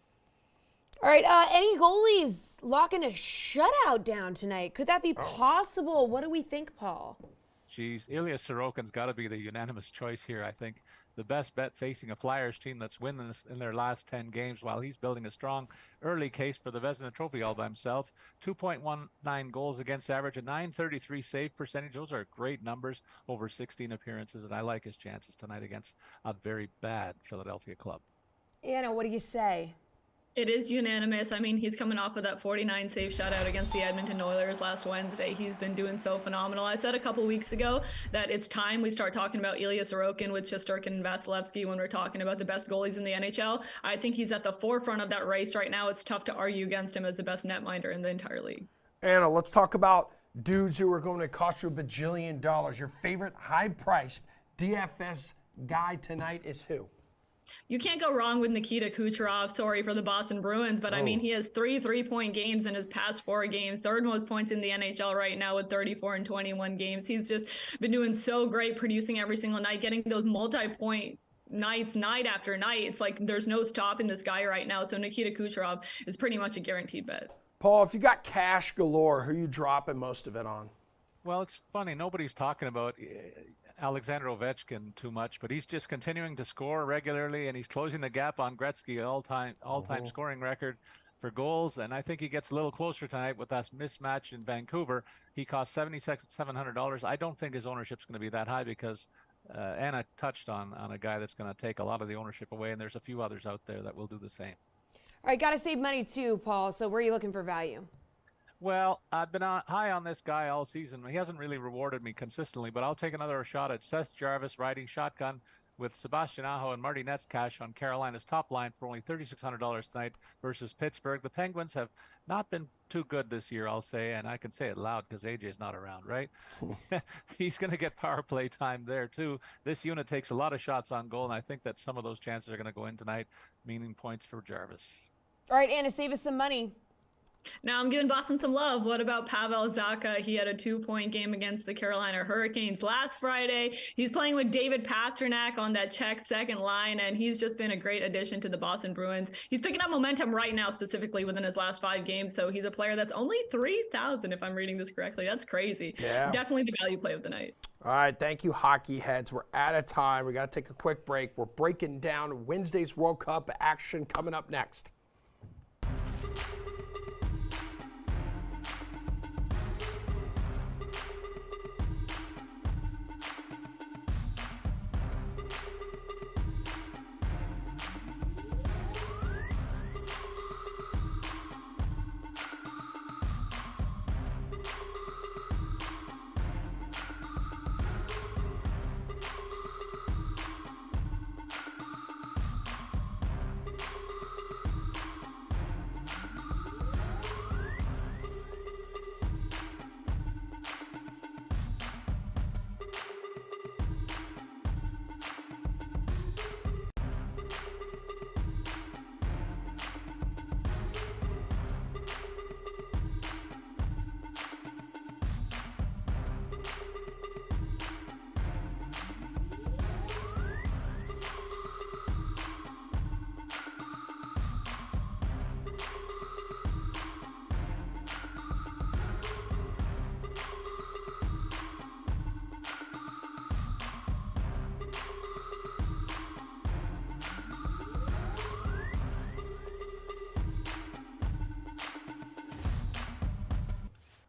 S2: All right, any goalies locking a shutout down tonight? Could that be possible? What do we think, Paul?
S11: Geez, Ilya Sorokin's got to be the unanimous choice here, I think. The best bet facing a Flyers team that's winning in their last 10 games while he's building a strong early case for the Vezina Trophy all by himself. 2.19 goals against average, a .933 save percentage. Those are great numbers over 16 appearances, and I like his chances tonight against a very bad Philadelphia club.
S2: Anna, what do you say?
S10: It is unanimous. I mean, he's coming off of that 49 save shutout against the Edmonton Oilers last Wednesday. He's been doing so phenomenal. I said a couple weeks ago that it's time we start talking about Ilya Sorokin with Shesterkin and Vasilevsky when we're talking about the best goalies in the NHL. I think he's at the forefront of that race right now. It's tough to argue against him as the best netminder in the entire league.
S1: Anna, let's talk about dudes who are going to cost you $1 bajillion. Your favorite high-priced DFS guy tonight is who?
S10: You can't go wrong with Nikita Kucherov. Sorry for the Boston Bruins, but I mean, he has 3 3-point games in his past 4 games, 3rd most points in the NHL right now with 34 and 21 games. He's just been doing so great, producing every single night, getting those multi-point nights, night after night. It's like there's no stopping this guy right now. So Nikita Kucherov is pretty much a guaranteed bet.
S1: Paul, if you got cash galore, who are you dropping most of it on?
S11: Well, it's funny. Nobody's talking about Alexander Ovechkin too much, but he's just continuing to score regularly, and he's closing the gap on Gretzky all-time scoring record for goals. And I think he gets a little closer tonight with that mismatch in Vancouver. He cost $7,700. I don't think his ownership's going to be that high because Anna touched on a guy that's going to take a lot of the ownership away, and there's a few others out there that will do the same.
S2: All right, got to save money too, Paul. So where are you looking for value?
S11: Well, I've been high on this guy all season. He hasn't really rewarded me consistently, but I'll take another shot at Seth Jarvis riding shotgun with Sebastian Aho and Marty Netzcash on Carolina's top line for only $3,600 tonight versus Pittsburgh. The Penguins have not been too good this year, I'll say, and I can say it loud because AJ's not around, right? He's going to get power play time there, too. This unit takes a lot of shots on goal, and I think that some of those chances are going to go in tonight, meaning points for Jarvis.
S2: All right, Anna, save us some money.
S10: Now I'm giving Boston some love. What about Pavel Zacha? He had a 2-point game against the Carolina Hurricanes last Friday. He's playing with David Pastrnak on that Czech second line, and he's just been a great addition to the Boston Bruins. He's picking up momentum right now, specifically within his last 5 games, so he's a player that's only $3,000 if I'm reading this correctly. That's crazy.
S1: Yeah.
S10: Definitely the value play of the night.
S1: All right, thank you, hockey heads. We're out of time. We got to take a quick break. We're breaking down Wednesday's World Cup action coming up next.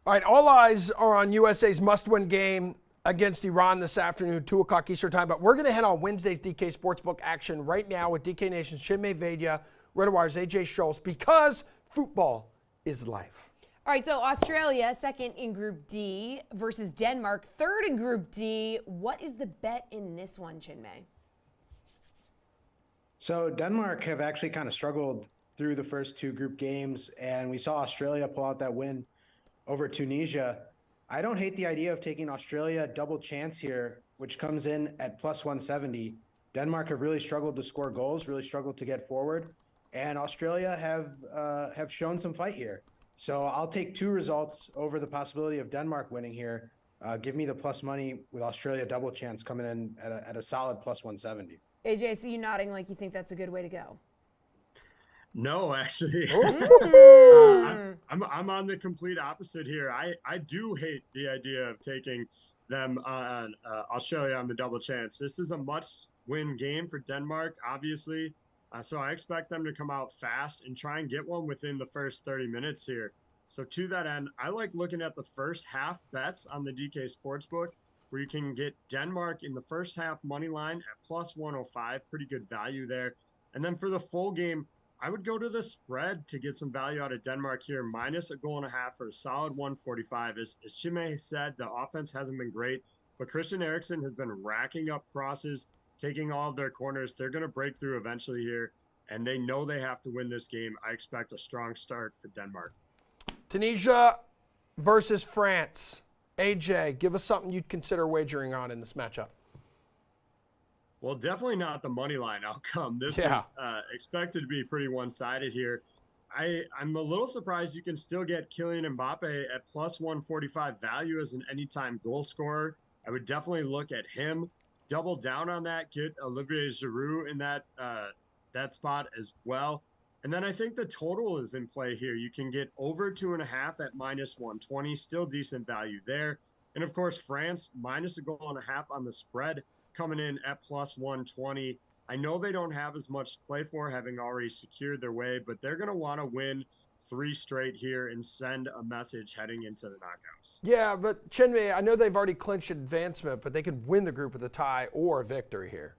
S1: All right, all eyes are on USA's must-win game against Iran this afternoon, 2 o'clock Eastern time. But we're going to head on Wednesday's DK Sportsbook action right now with DK Nation's Chinmay Vaidya, RotoWire's AJ Schultz, because football is life.
S2: All right, so Australia, second in Group D versus Denmark, third in Group D. What is the bet in this one, Chinmay?
S12: So Denmark have actually kind of struggled through the first 2 group games, and we saw Australia pull out that win over Tunisia. I don't hate the idea of taking Australia double chance here, which comes in at plus 170. Denmark have really struggled to score goals, really struggled to get forward, and Australia have shown some fight here. So I'll take 2 results over the possibility of Denmark winning here. Give me the plus money with Australia double chance coming in at a solid plus 170.
S2: AJ, I see you nodding like you think that's a good way to go.
S13: No, actually. I'm on the complete opposite here. I do hate the idea of taking them on Australia on the double chance. This is a must-win game for Denmark, obviously. So I expect them to come out fast and try and get one within the first 30 minutes here. So to that end, I like looking at the first half bets on the DK Sportsbook, where you can get Denmark in the first half money line at plus 105, pretty good value there. And then for the full game, I would go to the spread to get some value out of Denmark here, minus a goal and a half for a solid 145. As Chinmay said, the offense hasn't been great, but Christian Eriksen has been racking up crosses, taking all of their corners. They're going to break through eventually here, and they know they have to win this game. I expect a strong start for Denmark.
S1: Tunisia versus France. AJ, give us something you'd consider wagering on in this matchup.
S13: Well, definitely not the money line outcome. This is expected to be pretty one-sided here. I'm a little surprised you can still get Kylian Mbappe at plus 145 value as an anytime goal scorer. I would definitely look at him, double down on that, get Olivier Giroud in that spot as well. And then I think the total is in play here. You can get over 2.5 at minus 120, still decent value there. And of course, France minus a goal and a half on the spread, coming in at plus 120. I know they don't have as much to play for, having already secured their way, but they're going to want to win 3 straight here and send a message heading into the knockouts.
S1: Yeah, but Chinmay, I know they've already clinched advancement, but they can win the group with a tie or a victory here.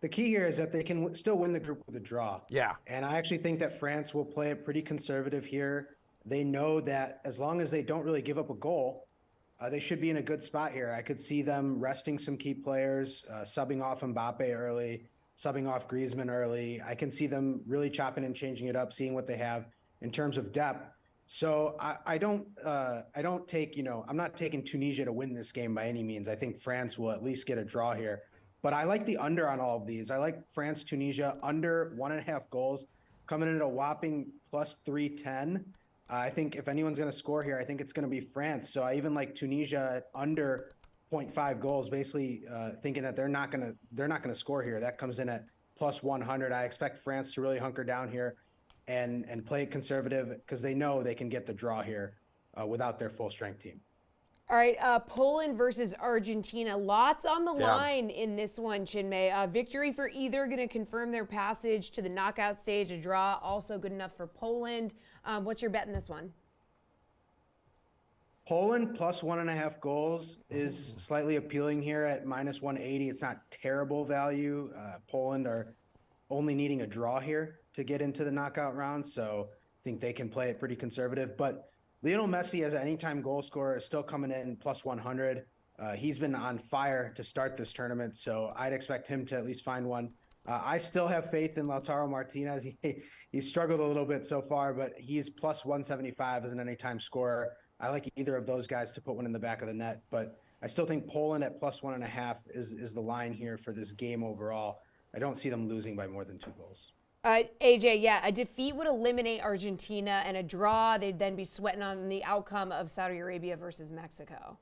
S12: The key here is that they can still win the group with a draw.
S1: Yeah.
S12: And I actually think that France will play it pretty conservative here. They know that as long as they don't really give up a goal, they should be in a good spot here. I could see them resting some key players, subbing off Mbappe early, subbing off Griezmann early. I can see them really chopping and changing it up, seeing what they have in terms of depth. So I don't take, I'm not taking Tunisia to win this game by any means. I think France will at least get a draw here. But I like the under on all of these. I like France, Tunisia, under 1.5 goals, coming in at a whopping plus 310. I think if anyone's going to score here, I think it's going to be France. So I even like Tunisia at under 0.5 goals, basically thinking that they're not going to score here. That comes in at plus 100. I expect France to really hunker down here and play it conservative because they know they can get the draw here without their full strength team.
S2: All right, Poland versus Argentina. Lots on the line in this one, Chinmay. Victory for either going to confirm their passage to the knockout stage. A draw also good enough for Poland. What's your bet in this one?
S12: Poland plus 1.5 goals is slightly appealing here at minus 180. It's not terrible value. Poland are only needing a draw here to get into the knockout round, so I think they can play it pretty conservative. But Lionel Messi as an anytime goal scorer is still coming in plus 100. He's been on fire to start this tournament, so I'd expect him to at least find one. I still have faith in Lautaro Martinez. He's struggled a little bit so far, but he's plus 175 as an anytime scorer. I like either of those guys to put one in the back of the net, but I still think Poland at plus 1.5 is the line here for this game overall. I don't see them losing by more than 2 goals.
S2: AJ, yeah, a defeat would eliminate Argentina, and a draw, they'd then be sweating on the outcome of Saudi Arabia versus Mexico.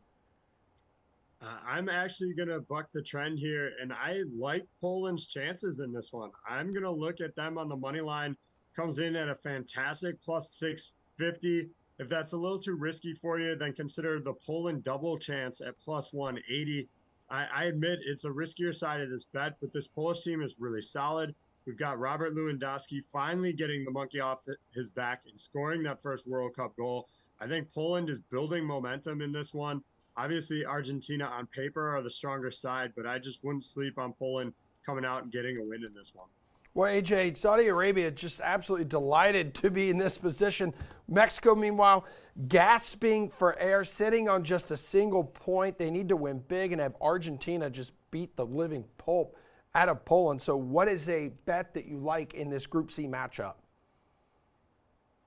S13: I'm actually going to buck the trend here, and I like Poland's chances in this one. I'm going to look at them on the money line. Comes in at a fantastic plus 650. If that's a little too risky for you, then consider the Poland double chance at plus 180. I admit it's a riskier side of this bet, but this Polish team is really solid. We've got Robert Lewandowski finally getting the monkey off his back and scoring that first World Cup goal. I think Poland is building momentum in this one. Obviously, Argentina on paper are the stronger side, but I just wouldn't sleep on Poland coming out and getting a win in this one.
S1: Well, AJ, Saudi Arabia just absolutely delighted to be in this position. Mexico, meanwhile, gasping for air, sitting on just a single point. They need to win big and have Argentina just beat the living pulp out of Poland. So what is a bet that you like in this Group C matchup?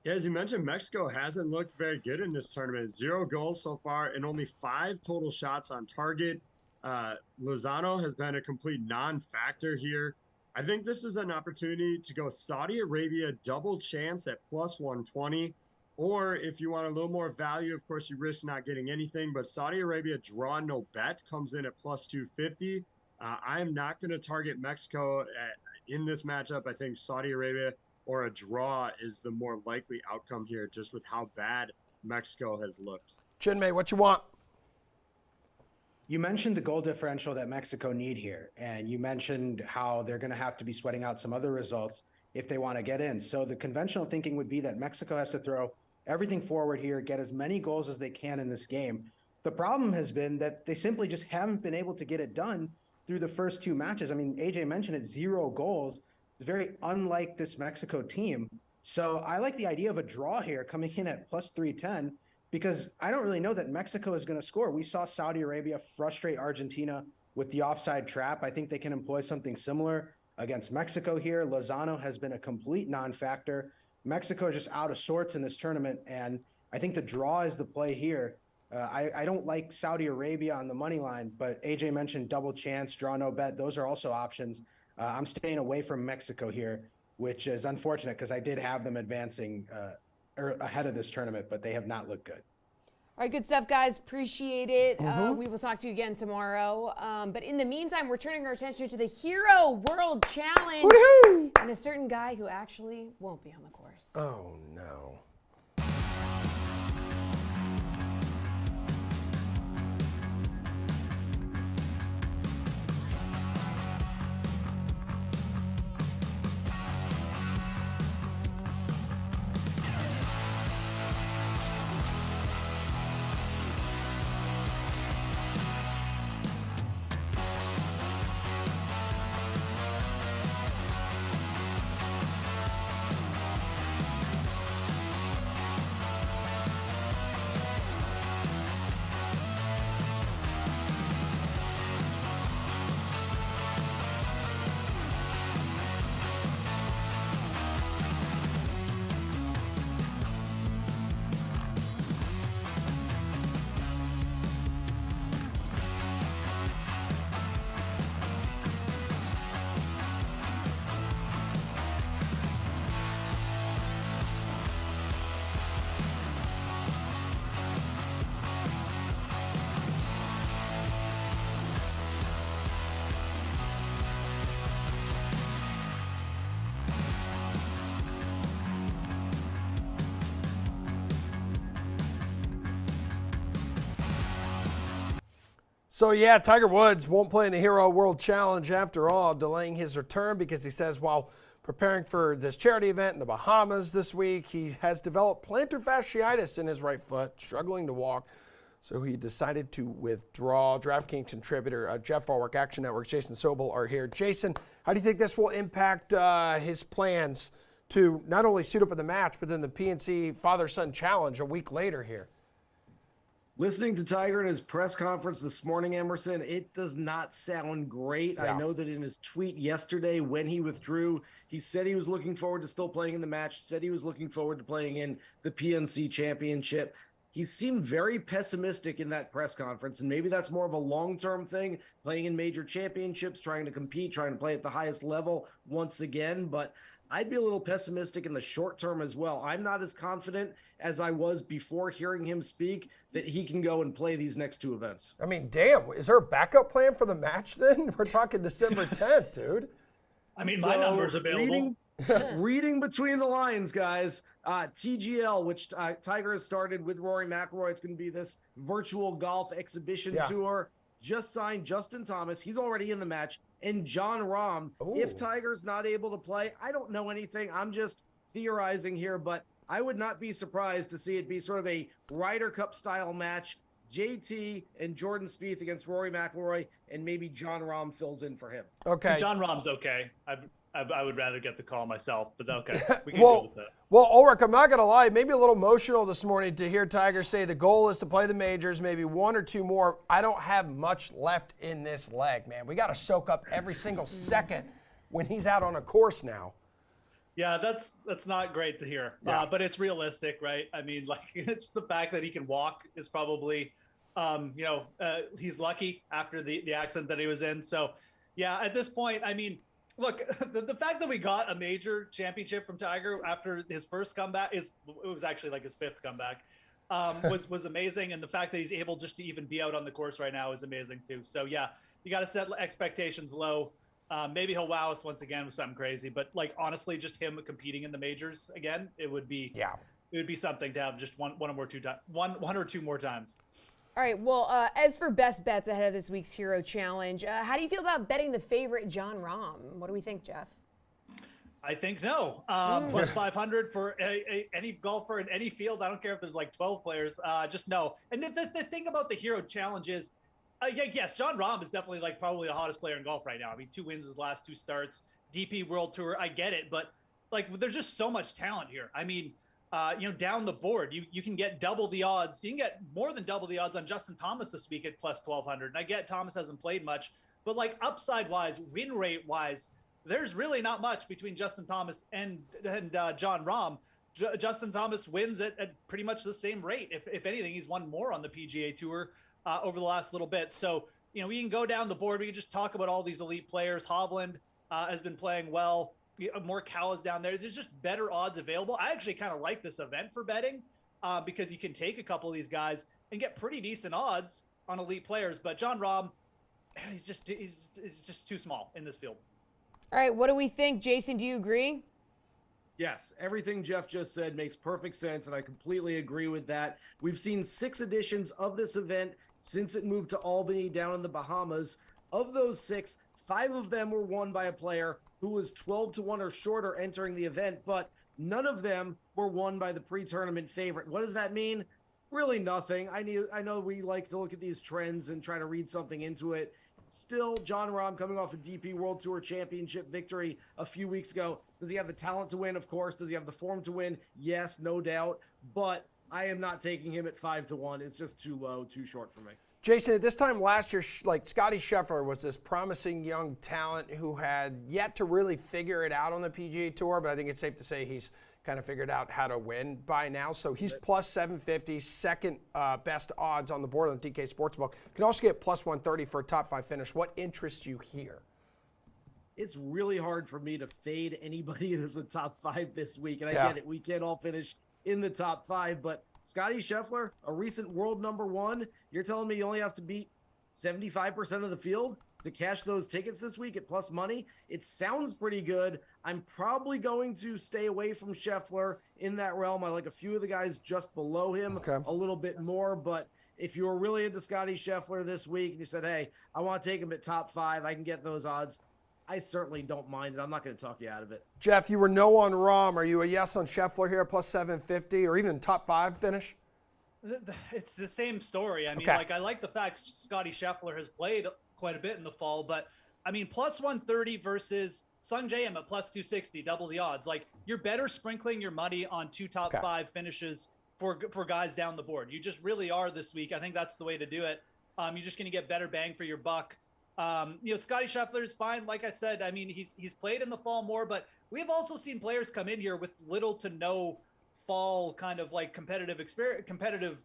S13: Yeah, as you mentioned, Mexico hasn't looked very good in this tournament. 0 goals so far and only 5 total shots on target. Lozano has been a complete non-factor here. I think this is an opportunity to go Saudi Arabia double chance at plus 120. Or if you want a little more value, of course, you risk not getting anything. But Saudi Arabia draw no bet comes in at plus 250. I am not going to target Mexico in this matchup. I think Saudi Arabia or a draw is the more likely outcome here, just with how bad Mexico has looked.
S1: Chinmay, what you want?
S12: You mentioned the goal differential that Mexico need here, and you mentioned how they're going to have to be sweating out some other results if they want to get in. So the conventional thinking would be that Mexico has to throw everything forward here, get as many goals as they can in this game. The problem has been that they simply just haven't been able to get it done through the first 2 matches. I mean, AJ mentioned it, 0 goals. It's very unlike this Mexico team. So I like the idea of a draw here coming in at plus 310 because I don't really know that Mexico is going to score. We saw Saudi Arabia frustrate Argentina with the offside trap. I think they can employ something similar against Mexico here. Lozano has been a complete non-factor. Mexico is just out of sorts in this tournament, and I think the draw is the play here. I don't like Saudi Arabia on the money line, but AJ mentioned double chance, draw no bet. Those are also options. I'm staying away from Mexico here, which is unfortunate because I did have them advancing ahead of this tournament, but they have not looked good.
S2: All right, good stuff, guys. Appreciate it. We will talk to you again tomorrow. But in the meantime, we're turning our attention to the Hero World Challenge.
S1: Woohoo!
S2: And a certain guy who actually won't be on the course.
S1: Oh, no. So, yeah, Tiger Woods won't play in the Hero World Challenge after all, delaying his return because he says while preparing for this charity event in the Bahamas this week, he has developed plantar fasciitis in his right foot, struggling to walk. So he decided to withdraw. DraftKings contributor Jeff Ulrich, Action Network's Jason Sobel are here. Jason, how do you think this will impact his plans to not only suit up in the match, but then the PNC Father-Son Challenge a week later here?
S14: Listening to Tiger in his press conference this morning, Emerson, it does not sound great.
S1: Yeah.
S14: I know that in his tweet yesterday when he withdrew, he said he was looking forward to still playing in the match, said he was looking forward to playing in the PNC Championship. He seemed very pessimistic in that press conference, and maybe that's more of a long-term thing, playing in major championships, trying to compete, trying to play at the highest level once again, but I'd be a little pessimistic in the short term as well. I'm not as confident as I was before hearing him speak that he can go and play these next 2 events.
S1: I mean, damn, is there a backup plan for the match then? We're talking December 10th, dude.
S15: I mean, my number's available.
S14: Reading between the lines, guys, TGL, which Tiger has started with Rory McIlroy, it's going to be this virtual golf exhibition tour. Just signed Justin Thomas. He's already in the match. And John Rahm.
S1: Ooh.
S14: If Tiger's not able to play, I don't know anything. I'm just theorizing here, but I would not be surprised to see it be sort of a Ryder Cup style match. JT and Jordan Spieth against Rory McIlroy, and maybe John Rahm fills in for him.
S1: Okay.
S15: John Rahm's okay. I would rather get the call myself, but okay. We can go with that.
S1: Well, Ulrich, I'm not going to lie, maybe a little emotional this morning to hear Tiger say the goal is to play the majors, maybe one or two more. I don't have much left in this leg, man. We got to soak up every single second when he's out on a course now.
S15: Yeah, that's not great to hear, but it's realistic, right? I mean, like, it's the fact that he can walk is probably, he's lucky after the accident that he was in. So, yeah, at this point, I mean, look, the fact that we got a major championship from Tiger after his first comeback it was actually like his fifth comeback, was amazing, and the fact that he's able just to even be out on the course right now is amazing too. So yeah, you got to set expectations low. Maybe he'll wow us once again with something crazy, but like honestly, just him competing in the majors again, it would be something to have just one or two more times.
S2: All right. Well, as for best bets ahead of this week's Hero Challenge, how do you feel about betting the favorite John Rahm? What do we think, Jeff?
S15: I think no. Plus 500 for any golfer in any field. I don't care if there's like 12 players. Just no. And the thing about the Hero Challenge is, yes, John Rahm is definitely like probably the hottest player in golf right now. I mean, 2 wins his last 2 starts, DP World Tour. I get it, but like there's just so much talent here. I mean, down the board, you can get double the odds. You can get more than double the odds on Justin Thomas this week at plus 1,200. And I get Thomas hasn't played much, but like upside wise, win rate wise, there's really not much between Justin Thomas and John Rahm. Justin Thomas wins at pretty much the same rate. If anything, he's won more on the PGA Tour over the last little bit. So, we can go down the board. We can just talk about all these elite players. Hovland has been playing well. More cows down there. There's just better odds available. I actually kind of like this event for betting because you can take a couple of these guys and get pretty decent odds on elite players. But John Rahm, he's just too small in this field.
S2: All right, what do we think? Jason, do you agree?
S14: Yes, everything Jeff just said makes perfect sense, and I completely agree with that. We've seen 6 editions of this event since it moved to Albany down in the Bahamas. Of those 6, 5 of them were won by a player who was 12-1 or shorter entering the event, but none of them were won by the pre-tournament favorite. What does that mean? Really nothing. I know we like to look at these trends and try to read something into it. Still, John Rahm coming off a DP World Tour Championship victory a few weeks ago. Does he have the talent to win? Of course. Does he have the form to win? Yes, no doubt. But I am not taking him at 5-1. It's just too low, too short for me.
S1: Jason, at this time last year, like Scottie Scheffler was this promising young talent who had yet to really figure it out on the PGA Tour, but I think it's safe to say he's kind of figured out how to win by now. So he's plus 750, second best odds on the board on the DK Sportsbook. You can also get plus 130 for a top 5 finish. What interests you here?
S14: It's really hard for me to fade anybody that's a top 5 this week, and I get it. We can't all finish in the top 5, but Scottie Scheffler, a recent world number 1, you're telling me he only has to beat 75% of the field to cash those tickets this week at plus money? It sounds pretty good. I'm probably going to stay away from Scheffler in that realm. I like a few of the guys just below him a little bit more, but if you were really into Scottie Scheffler this week and you said, hey, I want to take him at top 5, I can get those odds, I certainly don't mind it. I'm not going to talk you out of it.
S1: Jeff, you were no on Rahm. Are you a yes on Scheffler here, plus 750, or even top 5 finish?
S15: It's the same story. I mean, I like the fact Scottie Scheffler has played quite a bit in the fall, but I mean, plus 130 versus Sung Jae Im at plus 260, double the odds. Like, you're better sprinkling your money on 2 top 5 finishes for guys down the board. You just really are this week. I think that's the way to do it. You're just going to get better bang for your buck. Scottie Scheffler is fine. Like I said, I mean, he's played in the fall more, but we've also seen players come in here with little to no fall kind of like competitive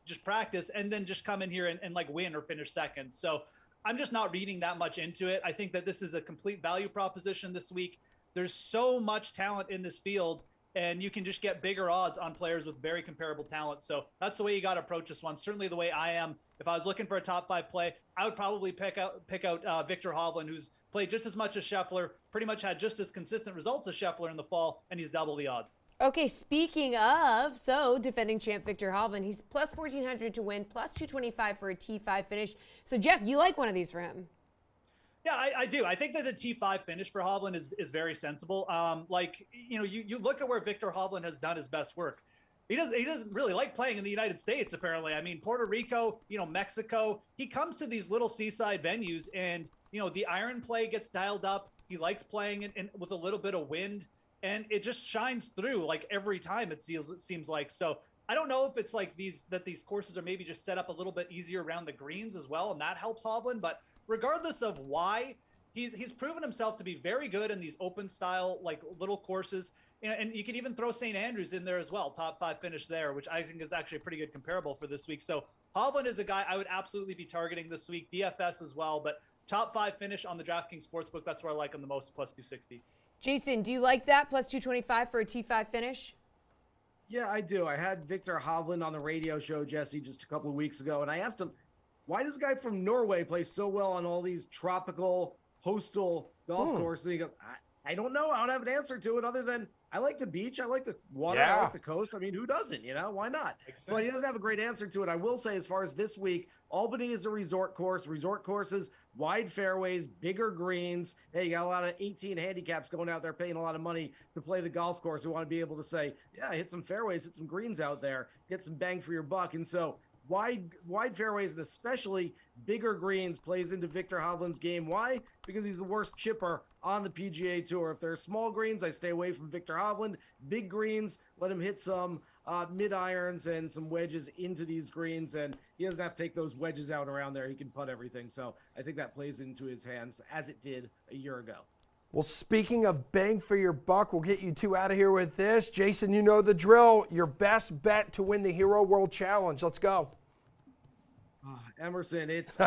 S15: just practice, and then just come in here and like win or finish second. So I'm just not reading that much into it. I think that this is a complete value proposition this week. There's so much talent in this field, and you can just get bigger odds on players with very comparable talent. So that's the way you got to approach this one. Certainly the way I am. If I was looking for a top 5 play, I would probably pick out Victor Hovland, who's played just as much as Scheffler, pretty much had just as consistent results as Scheffler in the fall, and he's double the odds.
S2: Okay, speaking of, defending champ Victor Hovland, he's plus 1,400 to win, plus 225 for a T5 finish. So, Jeff, you like one of these for him?
S15: Yeah, I do. I think that the T5 finish for Hovland is very sensible. You look at where Victor Hovland has done his best work. He doesn't really like playing in the United States, apparently. I mean, Puerto Rico, Mexico. He comes to these little seaside venues, and the iron play gets dialed up. He likes playing in with a little bit of wind, and it just shines through like every time. It seems like. So I don't know if it's like these courses are maybe just set up a little bit easier around the greens as well, and that helps Hovland. But regardless of why, he's proven himself to be very good in these open style like little courses. And you could even throw St. Andrews in there as well, top 5 finish there, which I think is actually a pretty good comparable for this week. So Hovland is a guy I would absolutely be targeting this week, DFS as well, but top 5 finish on the DraftKings Sportsbook, that's where I like him the most, plus 260.
S2: Jason, do you like that, plus 225 for a T5 finish?
S14: Yeah, I do. I had Victor Hovland on the radio show, Jesse, just a couple of weeks ago, and I asked him, why does a guy from Norway play so well on all these tropical, coastal golf courses? And he goes, I don't know. I don't have an answer to it other than I like the beach. I like the water. I like the coast. I mean, who doesn't? Why not? But he doesn't have a great answer to it. I will say, as far as this week, Albany is a resort course. Resort courses, wide fairways, bigger greens. Hey, you got a lot of 18 handicaps going out there paying a lot of money to play the golf course. We want to be able to say, yeah, hit some fairways, hit some greens out there, get some bang for your buck. And so wide fairways and especially bigger greens plays into Victor Hovland's game. Why? Because he's the worst chipper on the PGA Tour. If there are small greens, I stay away from Victor Hovland. Big greens, let him hit some mid irons and some wedges into these greens, and he doesn't have to take those wedges out around there. He can putt everything. So I think that plays into his hands as it did a year ago.
S1: Well, speaking of bang for your buck, we'll get you two out of here with this. Jason, you know the drill. Your best bet to win the Hero World Challenge. Let's go.
S14: Emerson, it's two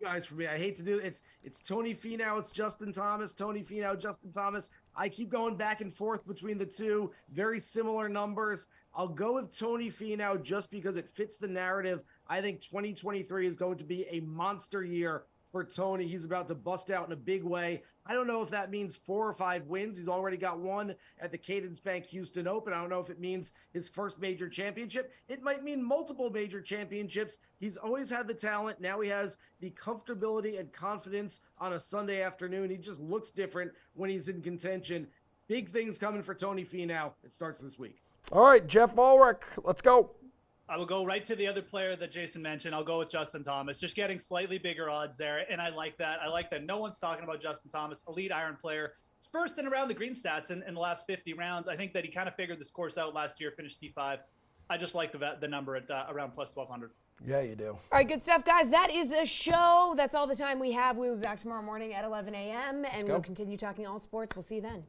S14: guys for me. I hate to do it. It's Tony Finau, it's Justin Thomas. Tony Finau, Justin Thomas. I keep going back and forth between the two. Very similar numbers. I'll go with Tony Finau just because it fits the narrative. I think 2023 is going to be a monster year for Tony. He's about to bust out in a big way. I don't know if that means 4 or 5 wins. He's already got one at the Cadence Bank Houston Open. I don't know if it means his first major championship. It might mean multiple major championships. He's always had the talent. Now he has the comfortability and confidence on a Sunday afternoon. He just looks different when he's in contention. Big things coming for Tony Finau. It starts this week.
S1: All right, Jeff Ulrich, let's go.
S15: I will go right to the other player that Jason mentioned. I'll go with Justin Thomas, just getting slightly bigger odds there. And I like that. I like that no one's talking about Justin Thomas, elite iron player. He's first in around the green stats in the last 50 rounds. I think that he kind of figured this course out last year, finished T5. I just like the number at around plus 1,200.
S1: Yeah, you do.
S2: All right, good stuff, guys. That is a show. That's all the time we have. We'll be back tomorrow morning at 11 a.m. and we'll continue talking all sports. We'll see you then.